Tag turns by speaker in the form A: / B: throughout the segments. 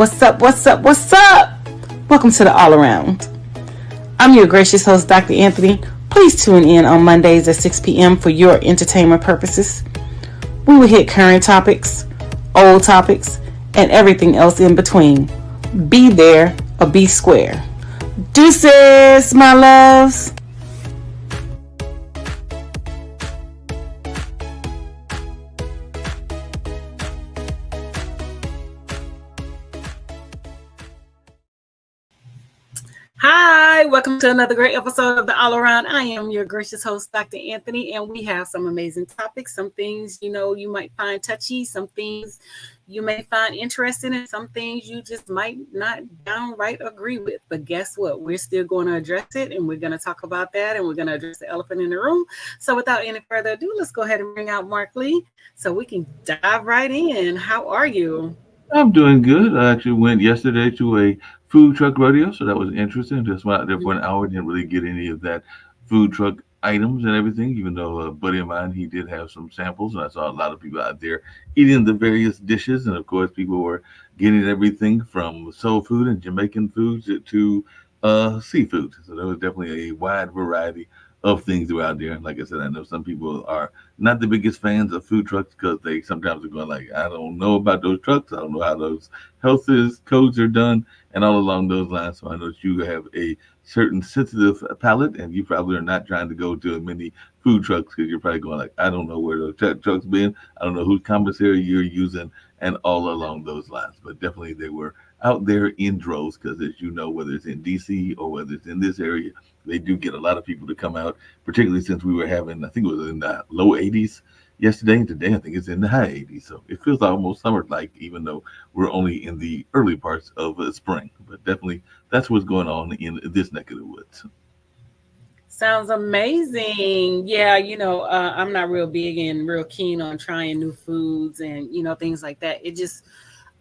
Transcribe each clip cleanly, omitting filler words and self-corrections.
A: What's up? What's up? What's up? Welcome to the All Around. I'm your gracious host, Dr. Anthony. Please tune in on Mondays at 6 p.m. for your entertainment purposes. We will hit current topics, old topics, and everything else in between. Be there or be square. Deuces, my loves. Hi, welcome to another great episode of the All Around. I am your gracious host, Dr. Anthony, and we have some amazing topics. Some things, you might find touchy, some things you may find interesting, and some things you just might not downright agree with. But guess what? We're still going to address it, and we're going to talk about that, and we're going to address the elephant in the room. So without any further ado, let's go ahead and bring out Mark Lee so we can dive right in. How are you?
B: I'm doing good. I actually went yesterday to a food truck rodeo, so that was interesting. Just went out there for an hour. Didn't really get any of that food truck items and everything, even though a buddy of mine, he did have some samples, and I saw a lot of people out there eating the various dishes. And of course, people were getting everything from soul food and Jamaican foods to seafood. So there was definitely a wide variety of things that were out there. And like I said, I know some people are not the biggest fans of food trucks because they sometimes are going like, I don't know about those trucks. I don't know how those codes are done and all along those lines. So I know that you have a certain sensitive palate and you probably are not trying to go to many food trucks because you're probably going like, I don't know where those trucks been. I don't know whose commissary you're using and all along those lines. But definitely they were out there in droves because as you know, whether it's in DC or whether it's in this area, they do get a lot of people to come out, particularly since we were having, I think it was in the low 80s yesterday, and today I think it's in the high 80s. So it feels almost summer-like, even though we're only in the early parts of spring. But definitely that's what's going on in this neck of the woods.
A: Sounds amazing. Yeah, I'm not real big and real keen on trying new foods and, things like that.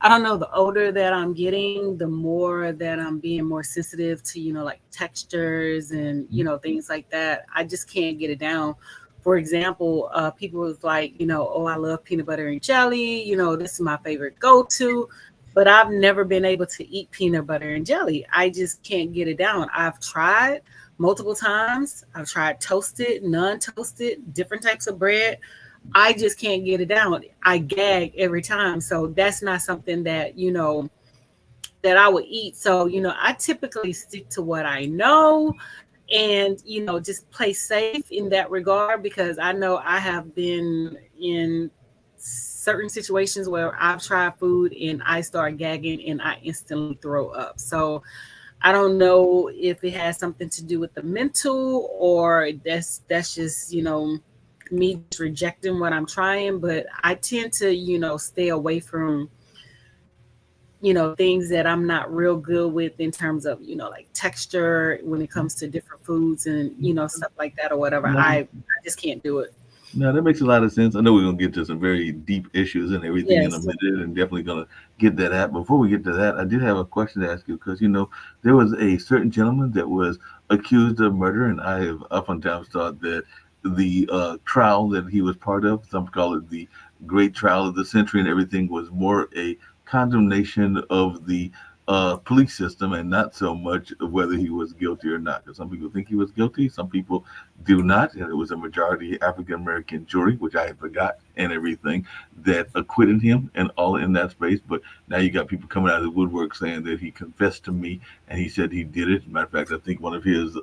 A: I don't know, the older that I'm getting, the more that I'm being more sensitive to, like textures and, things like that. I just can't get it down. For example, people was like, oh, I love peanut butter and jelly. This is my favorite go-to. But I've never been able to eat peanut butter and jelly. I just can't get it down. I've tried multiple times. I've tried toasted, non-toasted, different types of bread. I just can't get it down. I gag every time. So that's not something that, that I would eat. So, I typically stick to what I know and, just play safe in that regard because I know I have been in certain situations where I've tried food and I start gagging and I instantly throw up. So I don't know if it has something to do with the mental or that's just, me just rejecting what I'm trying, but I tend to, stay away from, things that I'm not real good with in terms of, like texture when it comes to different foods and, stuff like that or whatever. I just can't do it.
B: Now that makes a lot of sense. I know we're gonna get to some very deep issues and everything in a
A: Yes.
B: minute, and definitely gonna get that at. Before we get to that, I did have a question to ask you because there was a certain gentleman that was accused of murder, and I have oftentimes thought that the trial that he was part of, some call it the Great Trial of the Century, and everything was more a condemnation of the police system and not so much of whether he was guilty or not. Because some people think he was guilty, some people do not, and it was a majority African American jury, which I had forgot and everything, that acquitted him and all in that space. But now you got people coming out of the woodwork saying that he confessed to me and he said he did it. Matter of fact, I think one of his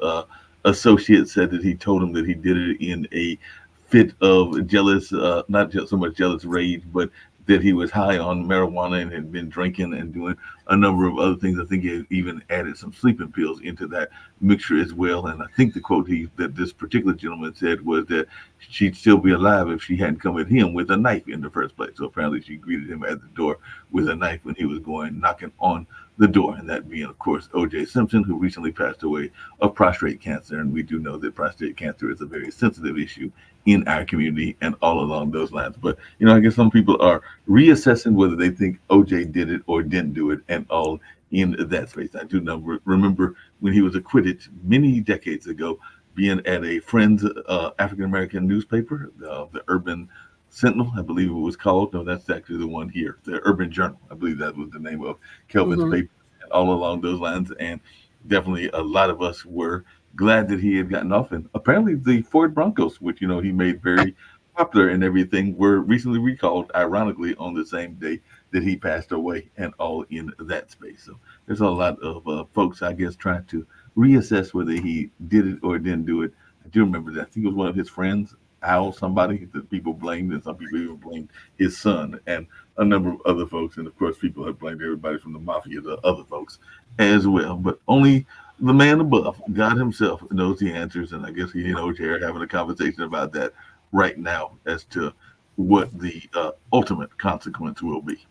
B: associates said that he told him that he did it in a fit of jealous, not just so much jealous rage, but that he was high on marijuana and had been drinking and doing a number of other things. I think he had even added some sleeping pills into that mixture as well. And I think the quote that this particular gentleman said was that she'd still be alive if she hadn't come at him with a knife in the first place. So apparently she greeted him at the door with a knife when he was going knocking on the door, and that being, of course, O.J. Simpson, who recently passed away of prostate cancer. And we do know that prostate cancer is a very sensitive issue in our community and all along those lines. But, I guess some people are reassessing whether they think O.J. did it or didn't do it and all in that space. I do remember when he was acquitted many decades ago, being at a friend's African American newspaper, the Urban Sentinel, I believe it was called. No, that's actually the one here, the Urban Journal. I believe that was the name of Kelvin's
A: Mm-hmm.
B: paper, and all along those lines. And definitely a lot of us were glad that he had gotten off. And apparently, the Ford Broncos, which he made very popular and everything, were recently recalled, ironically, on the same day that he passed away, and all in that space. So there's a lot of folks, I guess, trying to reassess whether he did it or didn't do it. I do remember that. I think it was one of his friends, Al, somebody that people blamed, and some people even blamed his son and a number of other folks. And of course, people have blamed everybody from the mafia to other folks as well. But only the man above, God Himself, knows the answers. And I guess he and OJ are having a conversation about that right now as to what the ultimate consequence will be.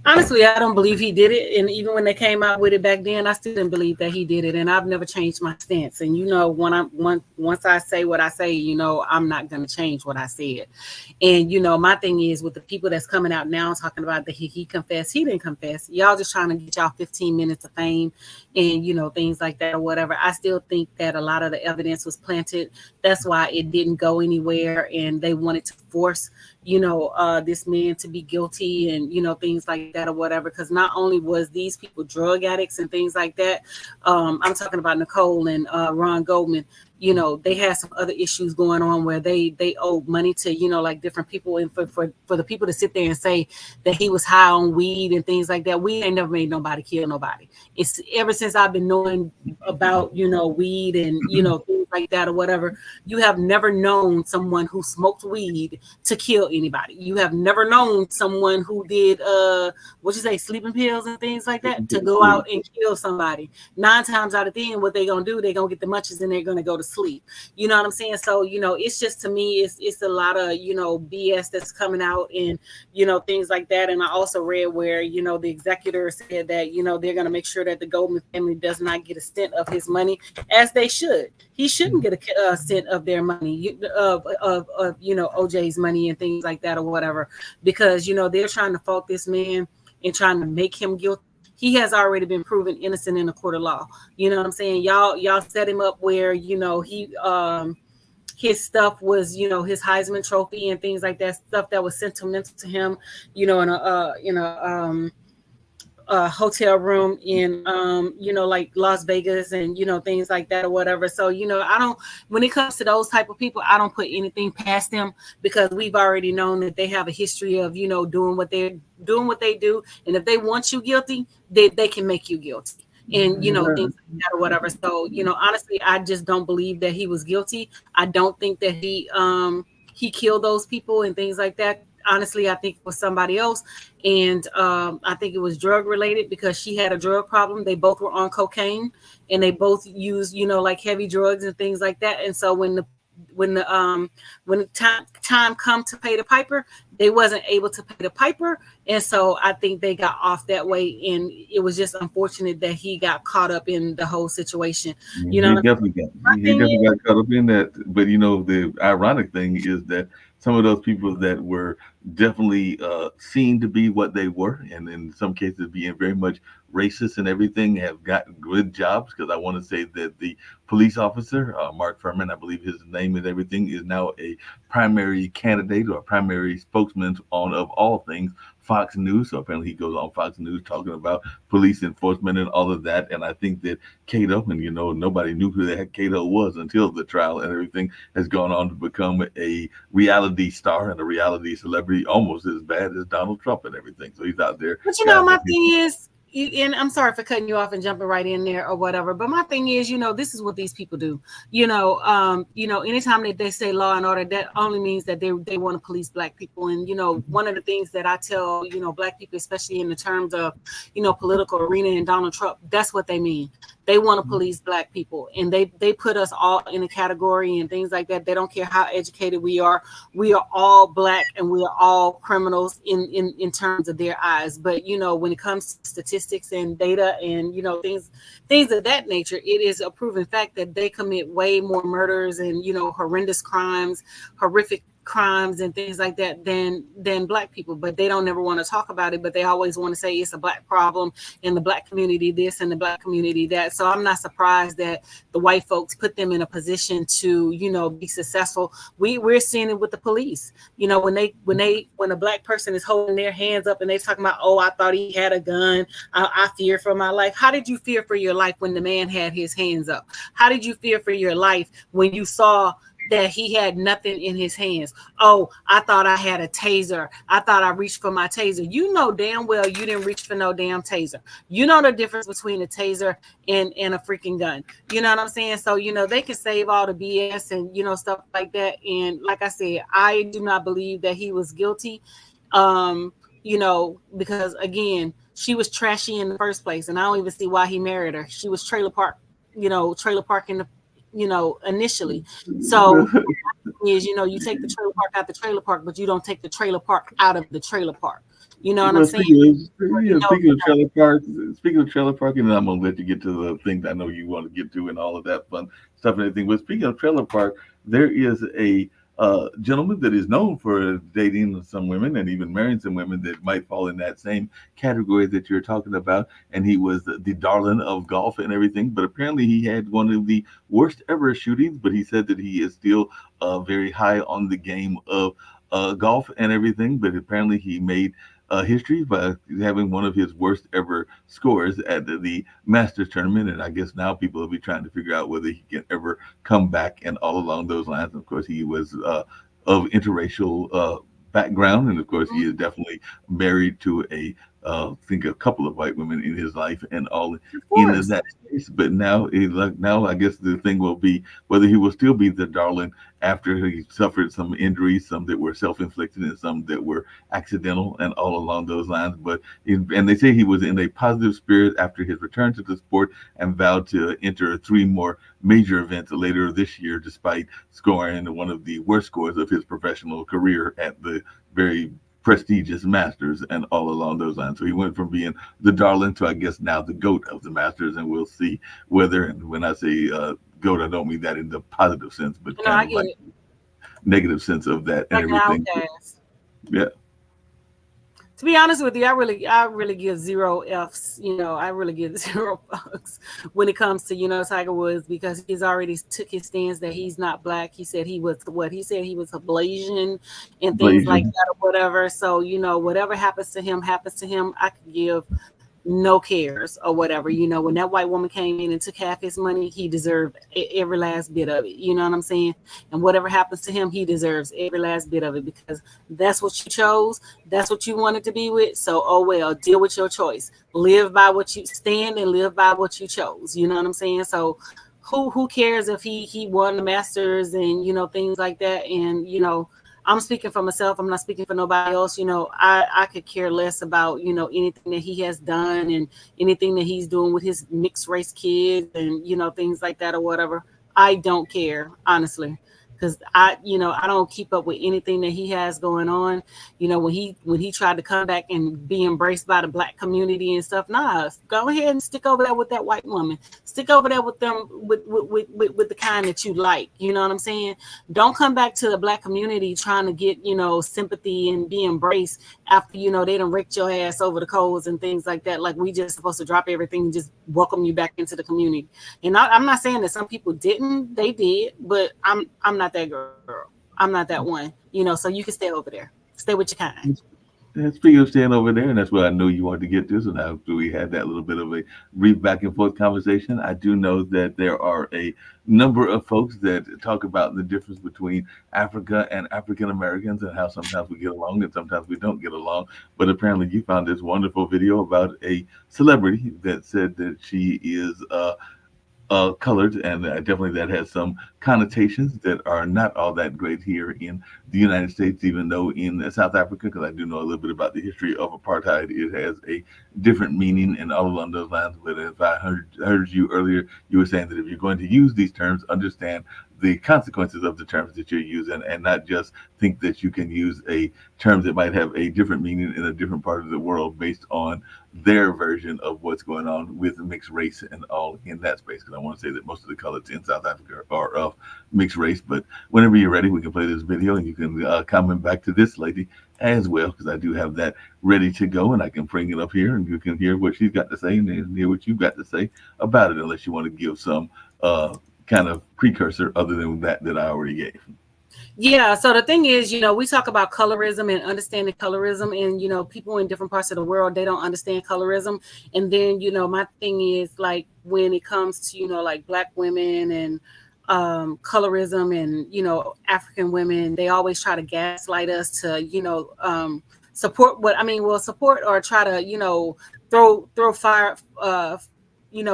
A: Honestly, I don't believe he did it. And even when they came out with it back then, I still didn't believe that he did it. And I've never changed my stance. And once I say what I say, I'm not going to change what I said. And my thing is with the people that's coming out now talking about that he confessed, he didn't confess. Y'all just trying to get y'all 15 minutes of fame and things like that or whatever. I still think that a lot of the evidence was planted. That's why it didn't go anywhere, and they wanted to force this man to be guilty and things like that or whatever, because not only was these people drug addicts and things like that, I'm talking about Nicole and Ron Goldman. They had some other issues going on where they owed money to like different people, and for the people to sit there and say that he was high on weed and things like that, weed ain't never made nobody kill nobody. It's ever since I've been knowing about weed and things like that or whatever, you have never known someone who smoked weed to kill anybody. You have never known someone who did sleeping pills and things like that to go out and kill somebody. 9 times out of 10, what they gonna do, they're gonna get the munchies and they're gonna go to sleep. You know what I'm saying? So it's just, to me, it's a lot of BS that's coming out and things like that. And I also read where the executor said that they're gonna make sure that the Goldman family does not get a cent of his money, as they should. He shouldn't get a cent of their money, of OJ's money and things like that or whatever, because they're trying to fault this man and trying to make him guilty. He has already been proven innocent in a court of law. You know what I'm saying? Y'all set him up where he his stuff was his Heisman Trophy and things like that, stuff that was sentimental to him, in a hotel room in like Las Vegas and things like that or whatever. So I don't, when it comes to those type of people, I don't put anything past them, because we've already known that they have a history of doing what they do, and if they want you guilty, they can make you guilty and things like that or whatever. So honestly, I just don't believe that he was guilty. I don't think that he killed those people and things like that. Honestly, I think it was somebody else. And I think it was drug related, because she had a drug problem. They both were on cocaine and they both used, like heavy drugs and things like that. And so when the time come to pay the piper, they wasn't able to pay the piper. And so I think they got off that way. And it was just unfortunate that he got caught up in the whole situation.
B: He definitely got caught up in that. But the ironic thing is that some of those people that were definitely seen to be what they were, and in some cases being very much racist and everything, have gotten good jobs. Because I want to say that the police officer, Mark Furman, I believe his name and everything, is now a primary candidate or a primary spokesman on, of all things, Fox News. So apparently he goes on Fox News talking about police enforcement and all of that. And I think that Kato, and nobody knew who the heck Kato was until the trial and everything, has gone on to become a reality star and a reality celebrity, almost as bad as Donald Trump and everything. So he's out there.
A: But my thing is, and I'm sorry for cutting you off and jumping right in there or whatever, but my thing is, this is what these people do. Anytime that they say law and order, that only means that they want to police Black people. And one of the things that I tell Black people, especially in the terms of political arena and Donald Trump, that's what they mean. They want to police Black people, and they put us all in a category and things like that. They don't care how educated we are. We are all Black and we are all criminals in terms of their eyes. But when it comes to statistics and data and things of that nature, it is a proven fact that they commit way more murders and horrendous crimes, horrific crimes and things like that than black people, but they don't never want to talk about it, but they always want to say it's a black problem in the black community this and the black community that. So I'm not surprised that the white folks put them in a position to, be successful. We're seeing it with the police. When a black person is holding their hands up and they talking about, oh, I thought he had a gun, I fear for my life. How did you fear for your life when the man had his hands up? How did you fear for your life when you saw that he had nothing in his hands? Oh, I thought I had a taser. I thought I reached for my taser. You know damn well you didn't reach for no damn taser. You know the difference between a taser and a freaking gun. You know what I'm saying? So, they can save all the BS and, stuff like that. And like I said, I do not believe that he was guilty. Because again, she was trashy in the first place. And I don't even see why he married her. She was trailer parking the initially. So is, you take the trailer park out the trailer park, but you don't take the trailer park out of the trailer park. You know what I'm saying?
B: Speaking of trailer parking, and I'm gonna let you get to the things I know you want to get to and all of that fun stuff and everything. But speaking of trailer park, there is a gentleman that is known for dating some women and even marrying some women that might fall in that same category that you're talking about. And he was the darling of golf and everything. But apparently he had one of the worst ever shootings. But he said that he is still very high on the game of golf and everything. But apparently he made history by having one of his worst ever scores at the Masters tournament. And I guess now people will be trying to figure out whether he can ever come back and all along those lines. Of course, he was of interracial background. And of course, he is definitely married to I think a couple of white women in his life and all in that space. But now I guess the thing will be whether he will still be the darling after he suffered some injuries, some that were self-inflicted and some that were accidental and all along those lines. And they say he was in a positive spirit after his return to the sport and vowed to enter 3 more major events later this year, despite scoring one of the worst scores of his professional career at the very prestigious Masters and all along those lines. So he went from being the darling to, I guess, now the GOAT of the Masters, and we'll see whether, and when I say GOAT, I don't mean that in the positive sense, but kind of like negative sense of that and everything. Yeah.
A: To be honest with you, I really give 0 F's. I really give 0 fucks when it comes to, Tiger Woods, because he's already took his stance that he's not black. He said he was He said he was a Blasian and things like that or whatever. So, whatever happens to him. I could give no cares or whatever. When that white woman came in and took half his money, he deserved every last bit of it. You know what I'm saying? And whatever happens to him, he deserves every last bit of it, because that's what you chose. That's what you wanted to be with. So, oh well, deal with your choice. Live by what you stand and live by what you chose. You know what I'm saying? So who cares if he won the Masters and, things like that. And, I'm speaking for myself. I'm not speaking for nobody else. I could care less about, anything that he has done and anything that he's doing with his mixed race kids and, things like that or whatever. I don't care, honestly, because I don't keep up with anything that he has going on. When he tried to come back and be embraced by the black community and stuff, nah, go ahead and stick over there with that white woman. Stick over there with them with the kind that you like. You know what I'm saying? Don't come back to the black community trying to get, sympathy and be embraced after, they done raked your ass over the coals and things like that. Like we just supposed to drop everything and just welcome you back into the community. And I'm not saying that some people didn't, they did, but I'm not that girl. I'm not that one, so you can stay over there. Stay with your kind.
B: And speaking of staying over there, and that's where I know you wanted to get to. So now we had that little bit of a brief back and forth conversation. I do know that there are a number of folks that talk about the difference between Africa and African Americans and how sometimes we get along and sometimes we don't get along. But apparently you found this wonderful video about a celebrity that said that she is colored, and definitely that has some connotations that are not all that great here in the United States, even though in South Africa, because I do know a little bit about the history of apartheid, it has a different meaning and all along those lines. But if I heard you earlier, you were saying that if you're going to use these terms, understand the consequences of the terms that you're using, and not just think that you can use a term that might have a different meaning in a different part of the world based on their version of what's going on with mixed race and all in that space. Because I want to say that most of the colors in South Africa are of mixed race. But whenever you're ready, we can play this video, and you can comment back to this lady as well, because I do have that ready to go, and I can bring it up here, and you can hear what she's got to say and hear what you've got to say about it, unless you want to give some kind of precursor other than that I already gave.
A: Yeah, so the thing is, we talk about colorism and understanding colorism, and people in different parts of the world, they don't understand colorism. And then my thing is, like, when it comes to like Black women and colorism and African women, they always try to gaslight us to support or try to throw fire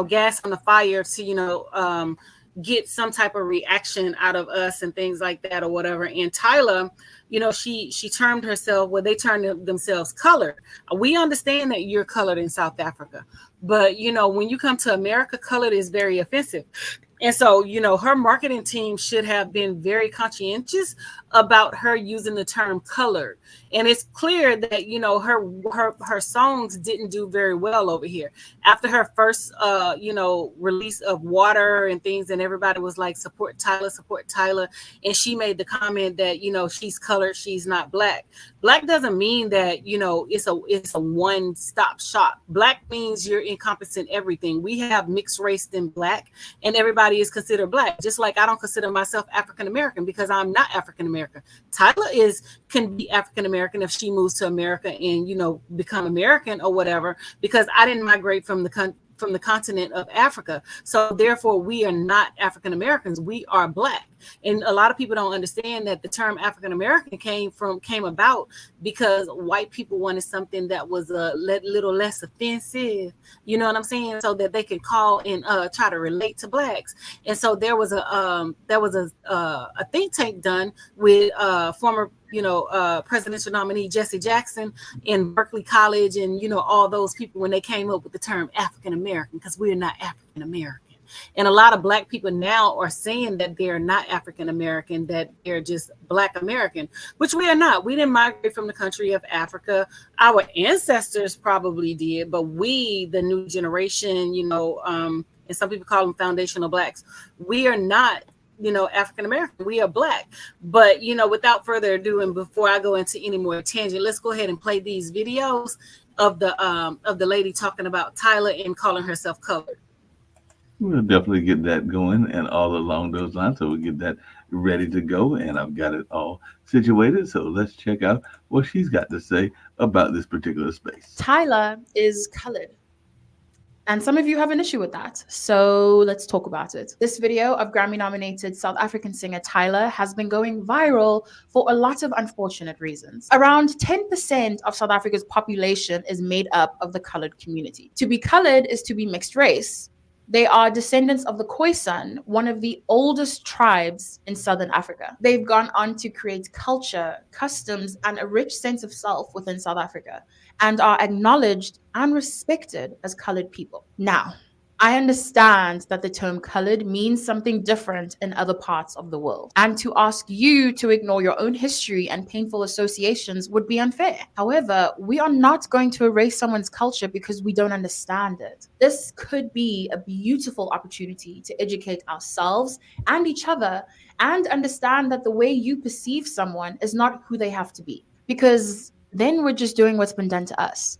A: gas on the fire to get some type of reaction out of us and things like that or whatever. And Tyla, she termed herself, they termed themselves colored. We understand that you're colored in South Africa, but when you come to America, colored is very offensive. And so, her marketing team should have been very conscientious about her using the term colored. And it's clear that, her songs didn't do very well over here. After her first, release of Water and things, and everybody was like, support Tyla. And she made the comment that, she's colored, she's not Black. Black doesn't mean that, it's a one-stop shop. Black means you're encompassing everything. We have mixed race than Black, and everybody is considered Black. Just like I don't consider myself African American because I'm not African American. Tyla can be African American if she moves to America and become American or whatever, because I didn't migrate from the continent of Africa. So therefore we are not African Americans, we are Black. And a lot of people don't understand that the term African American came about because white people wanted something that was a little less offensive, you know what I'm saying, so that they can call and try to relate to Blacks. And so there was a think tank done with former presidential nominee Jesse Jackson in Berkeley College, and all those people when they came up with the term African American, because we're not African American. And a lot of Black people now are saying that they're not African American, that they're just Black American, which we are not. We didn't migrate from the country of Africa. Our ancestors probably did, but we, the new generation, and some people call them foundational Blacks, we are not African American, we are Black. But without further ado, and before I go into any more tangent, let's go ahead and play these videos of the lady talking about Tyla and calling herself colored.
B: We'll definitely get that going and all along those lines. So we'll get that ready to go, and I've got it all situated. So let's check out what she's got to say about this particular space.
C: Tyla is colored. And some of you have an issue with that. So let's talk about it. This video of Grammy-nominated South African singer Tyla has been going viral for a lot of unfortunate reasons. Around 10% of South Africa's population is made up of the colored community. To be colored is to be mixed race. They are descendants of the Khoisan, one of the oldest tribes in Southern Africa. They've gone on to create culture, customs, and a rich sense of self within South Africa, and are acknowledged and respected as colored people. Now, I understand that the term colored means something different in other parts of the world, and to ask you to ignore your own history and painful associations would be unfair. However, we are not going to erase someone's culture because we don't understand it. This could be a beautiful opportunity to educate ourselves and each other and understand that the way you perceive someone is not who they have to be, because then we're just doing what's been done to us.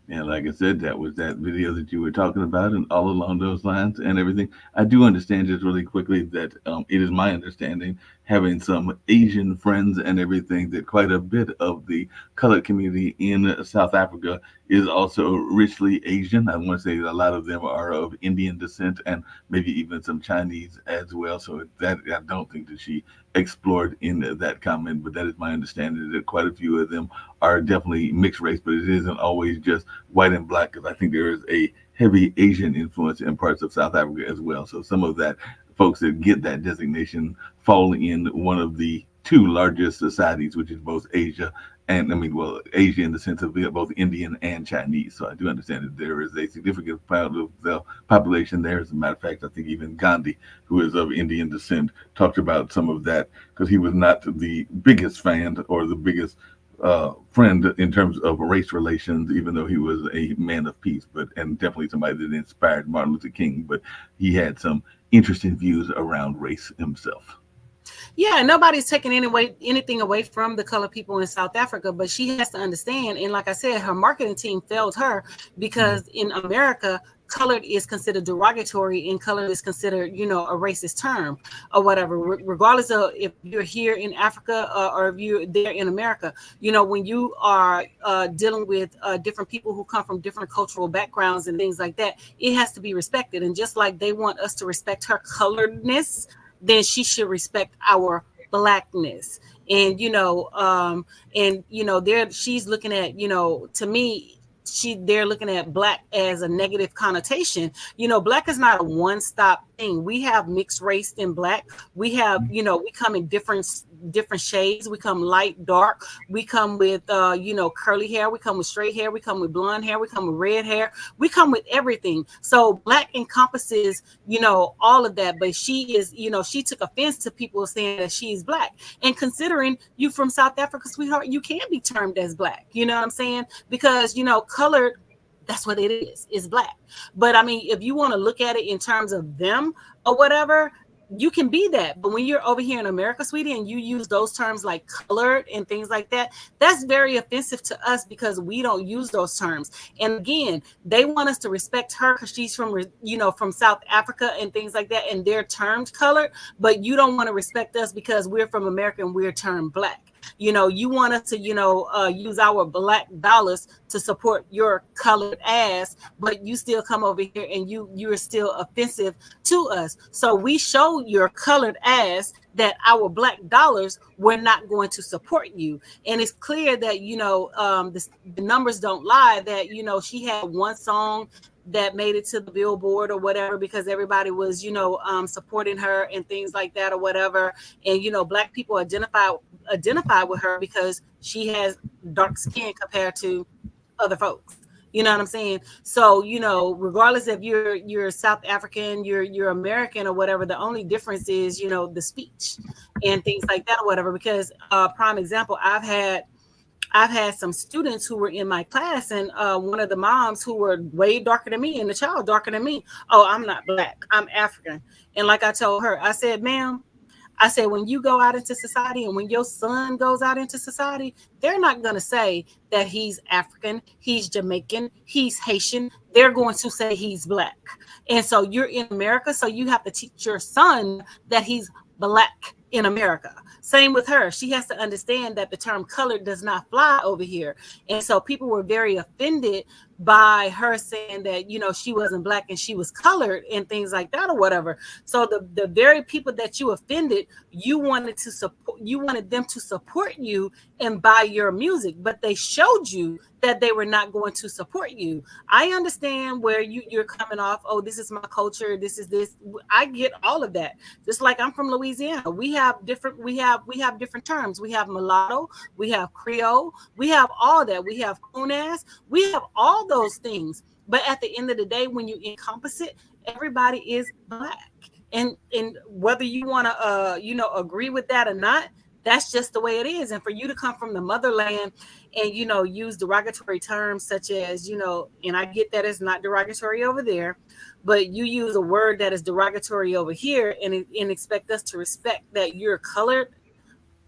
B: And like I said, that was that video that you were talking about, and all along those lines and everything. I do understand just really quickly that it is my understanding, having some Asian friends and everything, that quite a bit of the colored community in South Africa is also richly Asian. I want to say that a lot of them are of Indian descent and maybe even some Chinese as well. So that, I don't think that she explored in that comment, but that is my understanding, that quite a few of them are definitely mixed race, but it isn't always just white and Black, because I think there is a heavy Asian influence in parts of South Africa as well. So some of that folks that get that designation fall in one of the two largest societies, which is both Asia and I mean, well, Asia in the sense of both Indian and Chinese. So I do understand that there is a significant part of the population there. As a matter of fact, I think even Gandhi, who is of Indian descent, talked about some of that because he was not the biggest fan or the biggest friend in terms of race relations, even though he was a man of peace, but and definitely somebody that inspired Martin Luther King. But he had some interesting views around race himself.
A: Yeah, nobody's taking anything away from the colored people in South Africa, but she has to understand. And like I said, her marketing team failed her because in America, colored is considered derogatory and colored is considered, a racist term or whatever, regardless of if you're here in Africa or if you're there in America. When you are dealing with different people who come from different cultural backgrounds and things like that, it has to be respected. And just like they want us to respect her coloredness, then she should respect our blackness. And she's looking at, to me, they're looking at black as a negative connotation. Black is not a one-stop thing. We have mixed race in black. We have, we come in different shades. We come light, dark. We come with curly hair. We come with straight hair. We come with blonde hair. We come with red hair. We come with everything. So black encompasses, all of that. But she is, she took offense to people saying that she's black. And considering you from South Africa, sweetheart, you can be termed as black. You know what I'm saying? Because, colored, that's what it is black. But I mean, if you want to look at it in terms of them or whatever, you can be that. But when you're over here in America, sweetie, and you use those terms like colored and things like that, that's very offensive to us because we don't use those terms. And again, they want us to respect her because she's from South Africa and things like that, and they're termed colored, but you don't want to respect us because we're from America and we're termed black. You want us to, use our black dollars to support your colored ass, but you still come over here and you're still offensive to us. So we show your colored ass that our black dollars, we're not going to support you. And it's clear that, the numbers don't lie, that, she had one song that made it to the Billboard or whatever because everybody was, supporting her and things like that or whatever. And, black people identify with her because she has dark skin compared to other folks. You know what I'm saying? So, regardless if you're South African, you're American or whatever, the only difference is, the speech and things like that or whatever. Because prime example, I've had some students who were in my class, and one of the moms who were way darker than me and the child darker than me. Oh, I'm not black, I'm African. And like I told her, I said, ma'am, I said, when you go out into society and when your son goes out into society, they're not going to say that he's African, he's Jamaican, he's Haitian. They're going to say he's black. And so you're in America, so you have to teach your son that he's black in America. Same with her. She has to understand that the term colored does not fly over here. And so people were very offended by her saying that, she wasn't black and she was colored and things like that or whatever. So the very people that you offended, you wanted them to support you and buy your music, but they showed you that they were not going to support you. I understand where you're coming off. Oh, this is my culture. This is this. I get all of that. Just like I'm from Louisiana. We have different terms. We have mulatto, we have Creole, we have all that. We have coon-ass, we have all those things. But at the end of the day, when you encompass it, everybody is black. And whether you want to agree with that or not, that's just the way it is. And for you to come from the motherland and, use derogatory terms such as, and I get that it's not derogatory over there, but you use a word that is derogatory over here and expect us to respect that you're colored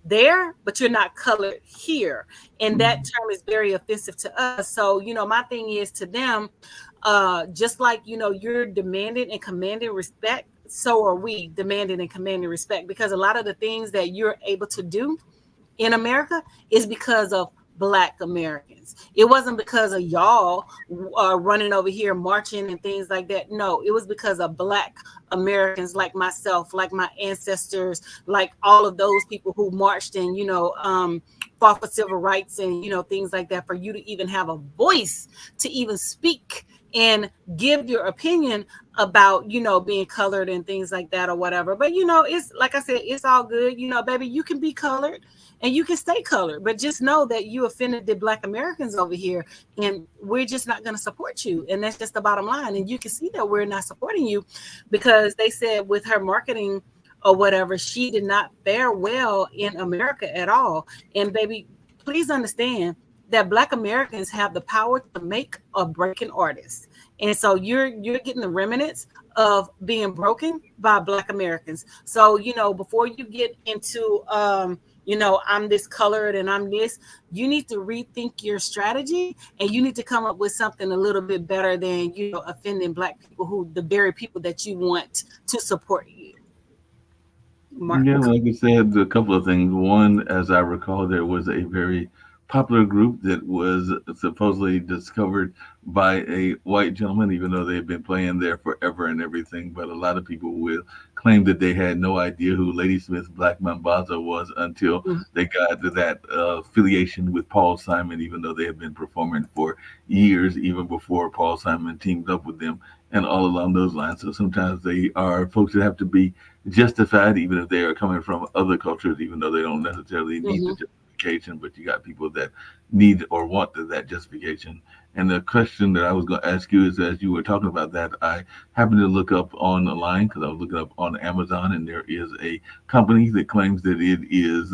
A: there, but you're not colored here. And that term is very offensive to us. So, my thing is to them, just like, you're demanding and commanding respect, so are we demanding and commanding respect, because a lot of the things that you're able to do in America is because of Black Americans. It wasn't because of y'all running over here marching and things like that. No, it was because of Black Americans like myself, like my ancestors, like all of those people who marched and, fought for civil rights and, things like that, for you to even have a voice to even speak and give your opinion about, being colored and things like that or whatever. But it's like I said, it's all good. Baby, you can be colored and you can stay colored, but just know that you offended the Black Americans over here, and we're just not going to support you. And that's just the bottom line. And you can see that we're not supporting you, because they said with her marketing or whatever, she did not fare well in America at all. And baby, please understand that Black Americans have the power to make or break an artist. And so you're getting the remnants of being broken by Black Americans. So, before you get into I'm this colored and I'm this, you need to rethink your strategy, and you need to come up with something a little bit better than, offending Black people, who the very people that you want to support you. Mark.
B: Yeah, like I said, a couple of things. One, as I recall, there was a very popular group that was supposedly discovered by a white gentleman, even though they've been playing there forever and everything. But a lot of people will claim that they had no idea who Ladysmith Black Mambazo was until they got to that affiliation with Paul Simon, even though they had been performing for years, even before Paul Simon teamed up with them, and all along those lines. So sometimes they are folks that have to be justified, even if they are coming from other cultures, even though they don't necessarily need the justification. But you got people that need or want that justification. And the question that I was going to ask you is, as you were talking about that, I happened to look up on the line, because I was looking up on Amazon, and there is a company that claims that it is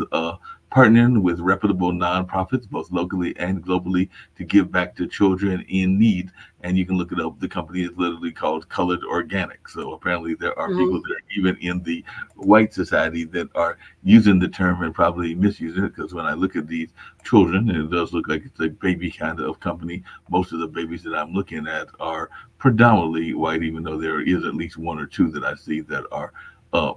B: partnering with reputable nonprofits, both locally and globally, to give back to children in need. And you can look it up. The company is literally called Colored Organic. So apparently there are people that are even in the white society that are using the term and probably misusing it, because when I look at these children, and it does look like it's a baby kind of company, most of the babies that I'm looking at are predominantly white, even though there is at least one or two that I see that are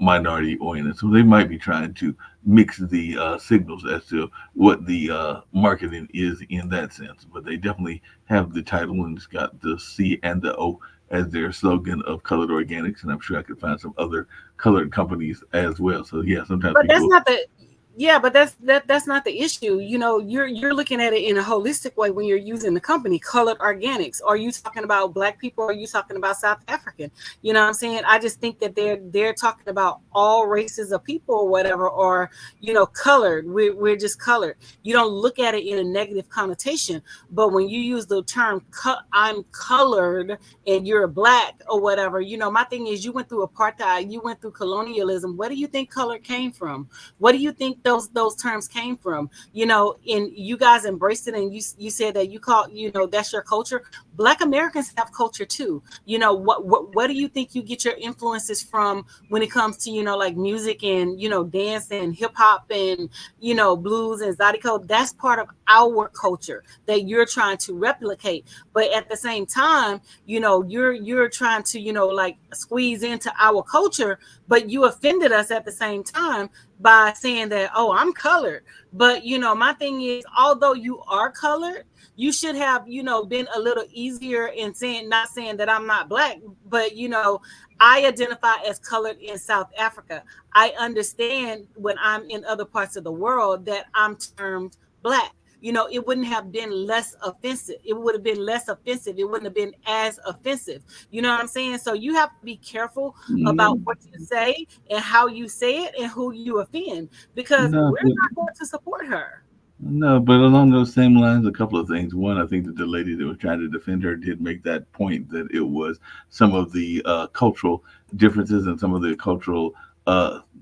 B: minority oriented. So they might be trying to mix the signals as to what the marketing is in that sense. But they definitely have the title, and it's got the C and the O as their slogan of Colored Organics. And I'm sure I could find some other colored companies as well. So yeah, sometimes
A: But
B: people,
A: that's not the but that's not the issue. You're looking at it in a holistic way when you're using the company Colored Organics. Are you talking about Black people? Or are you talking about South African? You know what I'm saying? I just think that they're talking about all races of people or whatever, or colored. We're just colored. You don't look at it in a negative connotation. But when you use the term I'm colored and you're Black or whatever, my thing is, you went through apartheid, you went through colonialism. Where do you think color came from? What do you think those terms came from? And you guys embraced it, and you said that you call, that's your culture. Black Americans have culture too. What do you think you get your influences from when it comes to like music and dance and hip hop and blues and zydeco? That's part of our culture that you're trying to replicate. But at the same time, you're trying to like squeeze into our culture, but you offended us at the same time by saying that, oh, I'm colored. But my thing is, although you are colored, you should have been a little easier in not saying that I'm not Black, but I identify as colored in South Africa. I understand when I'm in other parts of the world that I'm termed Black. It wouldn't have been less offensive. It would have been less offensive. It wouldn't have been as offensive. You know what I'm saying? So you have to be careful about what you say and how you say it and who you offend, because
B: no,
A: we're not going to support her.
B: no, but along those same lines, a couple of things. One, I think that the lady that was trying to defend her did make that point, that it was some of the cultural differences and some of the cultural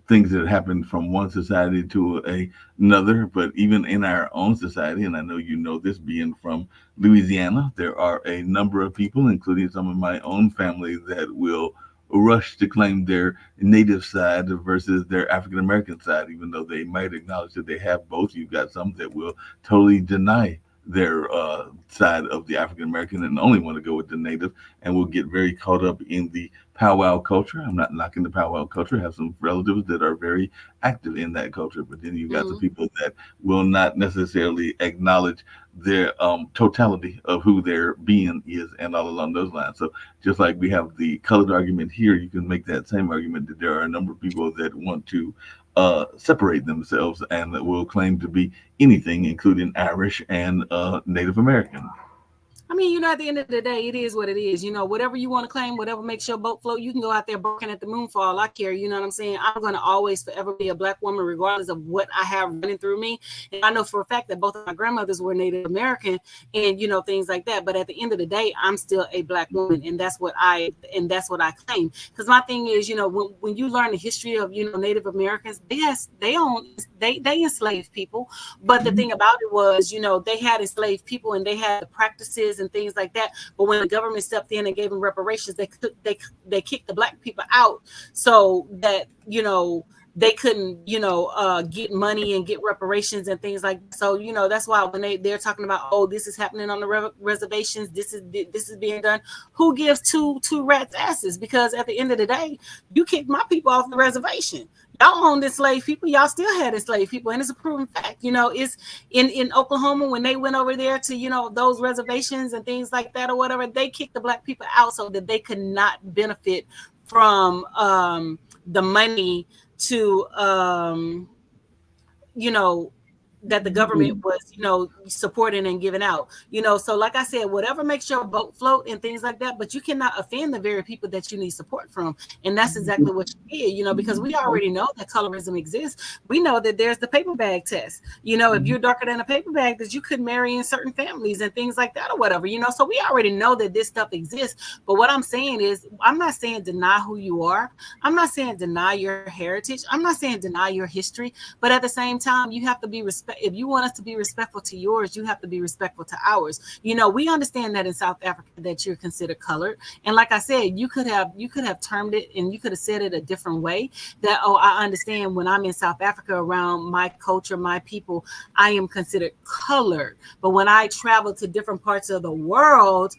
B: things that happened from one society to another. But even in our own society, and I know this, being from Louisiana, there are a number of people, including some of my own family, that will rush to claim their native side versus their African American side, even though they might acknowledge that they have both. You've got some that will totally deny their side of the African American and only want to go with the native, and will get very caught up in the powwow culture. I'm not knocking the powwow culture. I have some relatives that are very active in that culture, but then you've got the people that will not necessarily acknowledge their totality of who their being is, and all along those lines. So just like we have the colored argument here, you can make that same argument that there are a number of people that want to separate themselves and that will claim to be anything, including Irish and Native American.
A: I mean, at the end of the day, it is what it is. Whatever you want to claim, whatever makes your boat float, you can go out there barking at the moon for all I care. You know what I'm saying? I'm going to always forever be a Black woman, regardless of what I have running through me. And I know for a fact that both of my grandmothers were Native American and, things like that. But at the end of the day, I'm still a Black woman. And that's what I claim. Because my thing is, when you learn the history of, Native Americans, they enslaved people. But the thing about it was, they had enslaved people and they had the practices and things like that. But when the government stepped in and gave them reparations, they kicked the Black people out so that they couldn't get money and get reparations and things like that. So that's why when they're talking about, oh, this is happening on the reservations, this is being done, who gives two rats asses? Because at the end of the day, you kicked my people off the reservation. Y'all owned enslaved people. Y'all still had enslaved people, and it's a proven fact. It's in Oklahoma when they went over there to those reservations and things like that or whatever. They kicked the Black people out so that they could not benefit from the money to that the government was supporting and giving out. So like I said, whatever makes your boat float and things like that, but you cannot offend the very people that you need support from. And that's exactly what you did, because we already know that colorism exists. We know that there's the paper bag test. If you're darker than a paper bag, that you could marry in certain families and things like that or whatever. So we already know that this stuff exists. But what I'm saying is, I'm not saying deny who you are. I'm not saying deny your heritage. I'm not saying deny your history. But at the same time, you have to be if you want us to be respectful to yours, you have to be respectful to ours. We understand that in South Africa that you're considered colored. And like I said, you could have termed it and you could have said it a different way, that, oh, I understand when I'm in South Africa around my culture, my people, I am considered colored. But when I travel to different parts of the world,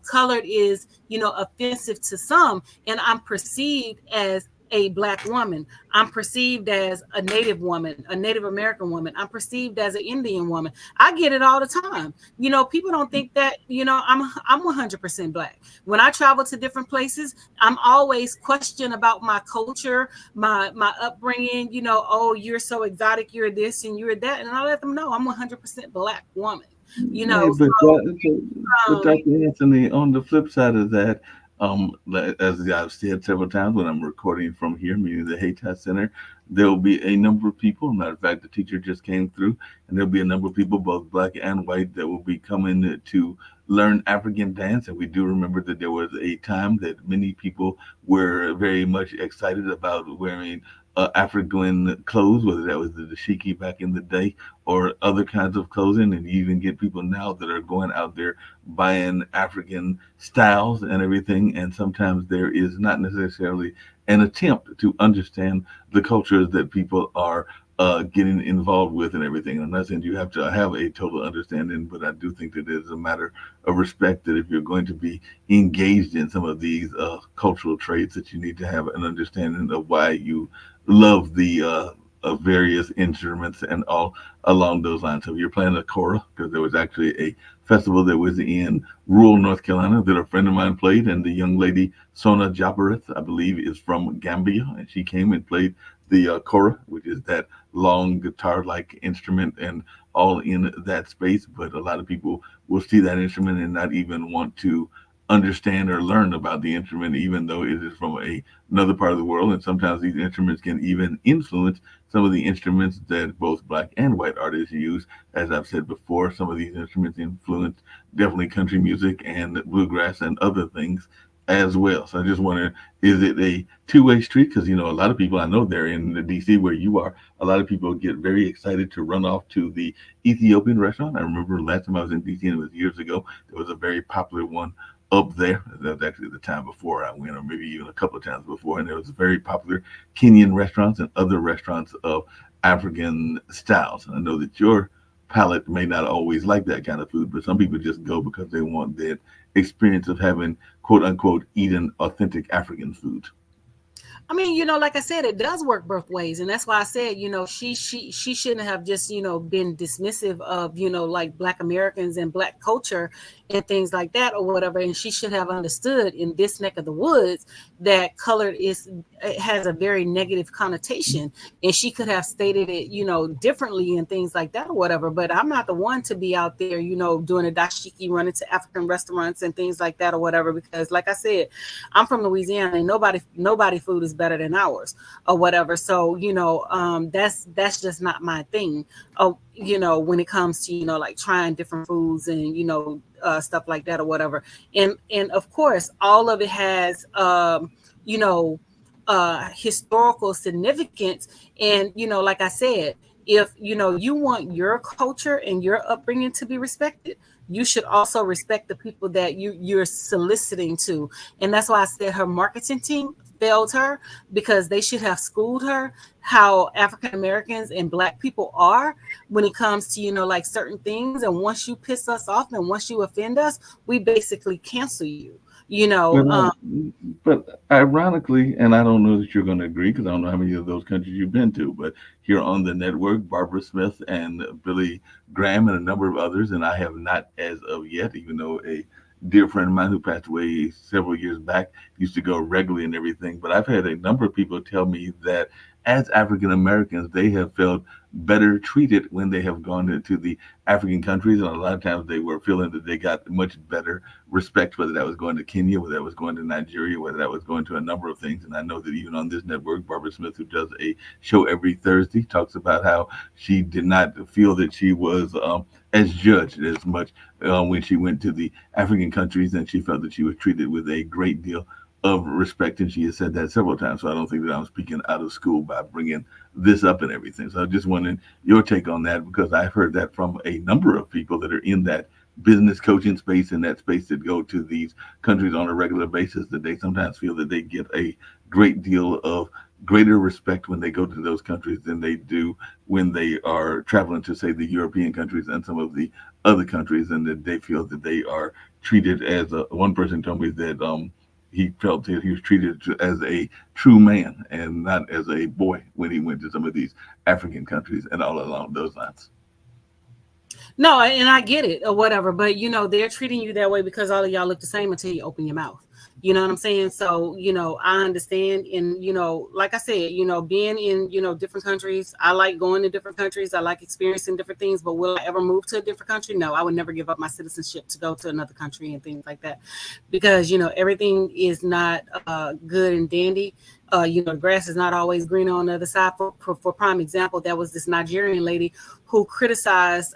A: colored is, offensive to some, and I'm perceived as a Black woman. I'm perceived as a Native woman, a Native American woman. I'm perceived as an Indian woman. I get it all the time. People don't think that, I'm 100% Black. When I travel to different places, I'm always questioned about my culture, my upbringing, oh, you're so exotic, you're this and you're that. And I let them know I'm 100% Black woman.
B: But Dr. Anthony, on the flip side of that, as I've said several times when I'm recording from here, meaning the Hayti Center, there will be a number of people. Matter of fact, the teacher just came through, and there'll be a number of people, both Black and white, that will be coming to learn African dance. And we do remember that there was a time that many people were very much excited about wearing African clothes, whether that was the dashiki back in the day or other kinds of clothing. And you even get people now that are going out there buying African styles and everything. And sometimes there is not necessarily an attempt to understand the cultures that people are getting involved with and everything. I'm not saying you have to have a total understanding, but I do think that it's a matter of respect, that if you're going to be engaged in some of these cultural traits, that you need to have an understanding of why you love the various instruments and all along those lines. So if you're playing a kora, because there was actually a festival that was in rural North Carolina that a friend of mine played, and the young lady Sona Jabareth, I believe, is from Gambia, and she came and played the kora, which is that long guitar-like instrument, and all in that space. But a lot of people will see that instrument and not even want to understand or learn about the instrument, even though it is from another part of the world. And sometimes these instruments can even influence some of the instruments that both Black and white artists use. As I've said before, some of these instruments influence definitely country music and bluegrass and other things as well. So I just wonder, is it a two-way street? Because, a lot of people, I know they're in the DC where you are, a lot of people get very excited to run off to the Ethiopian restaurant. I remember last time I was in DC, and it was years ago, there was a very popular one up there. That was actually the time before I went, or maybe even a couple of times before. And there was very popular Kenyan restaurants and other restaurants of African styles. And I know that your palate may not always like that kind of food, but some people just go because they want that experience of having, quote unquote, eating authentic African food.
A: I mean, like I said, it does work both ways, and that's why I said, she shouldn't have just, been dismissive of, like Black Americans and Black culture and things like that or whatever. And she should have understood in this neck of the woods that colored it has a very negative connotation, and she could have stated it, differently and things like that or whatever. But I'm not the one to be out there, doing a dashiki, running to African restaurants and things like that or whatever, because like I said, I'm from Louisiana and nobody food is better than ours or whatever. So, that's just not my thing. When it comes to, like trying different foods and, stuff like that or whatever. And of course, all of it has, historical significance. And, like I said, if, you want your culture and your upbringing to be respected, you should also respect the people that you're soliciting to. And that's why I said her marketing team failed her, because they should have schooled her how African Americans and Black people are when it comes to, like certain things. And once you piss us off and once you offend us, we basically cancel you.
B: But ironically, and I don't know that you're going to agree because I don't know how many of those countries you've been to, but here on the network, Barbara Smith and Billy Graham and a number of others, and I have not as of yet, even though a dear friend of mine who passed away several years back used to go regularly and everything. But I've had a number of people tell me that as African Americans, they have felt better treated when they have gone into the African countries. And a lot of times they were feeling that they got much better respect, whether that was going to Kenya, whether that was going to Nigeria, whether that was going to a number of things. And I know that even on this network, Barbara Smith, who does a show every Thursday, talks about how she did not feel that she was as judged as much when she went to the African countries, and she felt that she was treated with a great deal of respect, and she has said that several times. So I don't think that I'm speaking out of school by bringing this up and everything. So I just wanted your take on that, because I've heard that from a number of people that are in that business coaching space, in that space that go to these countries on a regular basis, that they sometimes feel that they get a great deal of greater respect when they go to those countries than they do when they are traveling to, say, the European countries and some of the other countries, and that they feel that they are treated as one person told me that he felt that he was treated as a true man and not as a boy when he went to some of these African countries and all along those lines.
A: No, and I get it or whatever, but they're treating you that way because all of y'all look the same until you open your mouth. You know what I'm saying? So, I understand. And, like I said, being in, different countries, I like going to different countries. I like experiencing different things, but will I ever move to a different country? No, I would never give up my citizenship to go to another country and things like that, because, everything is not good and dandy. The grass is not always greener on the other side. For prime example, there was this Nigerian lady who criticized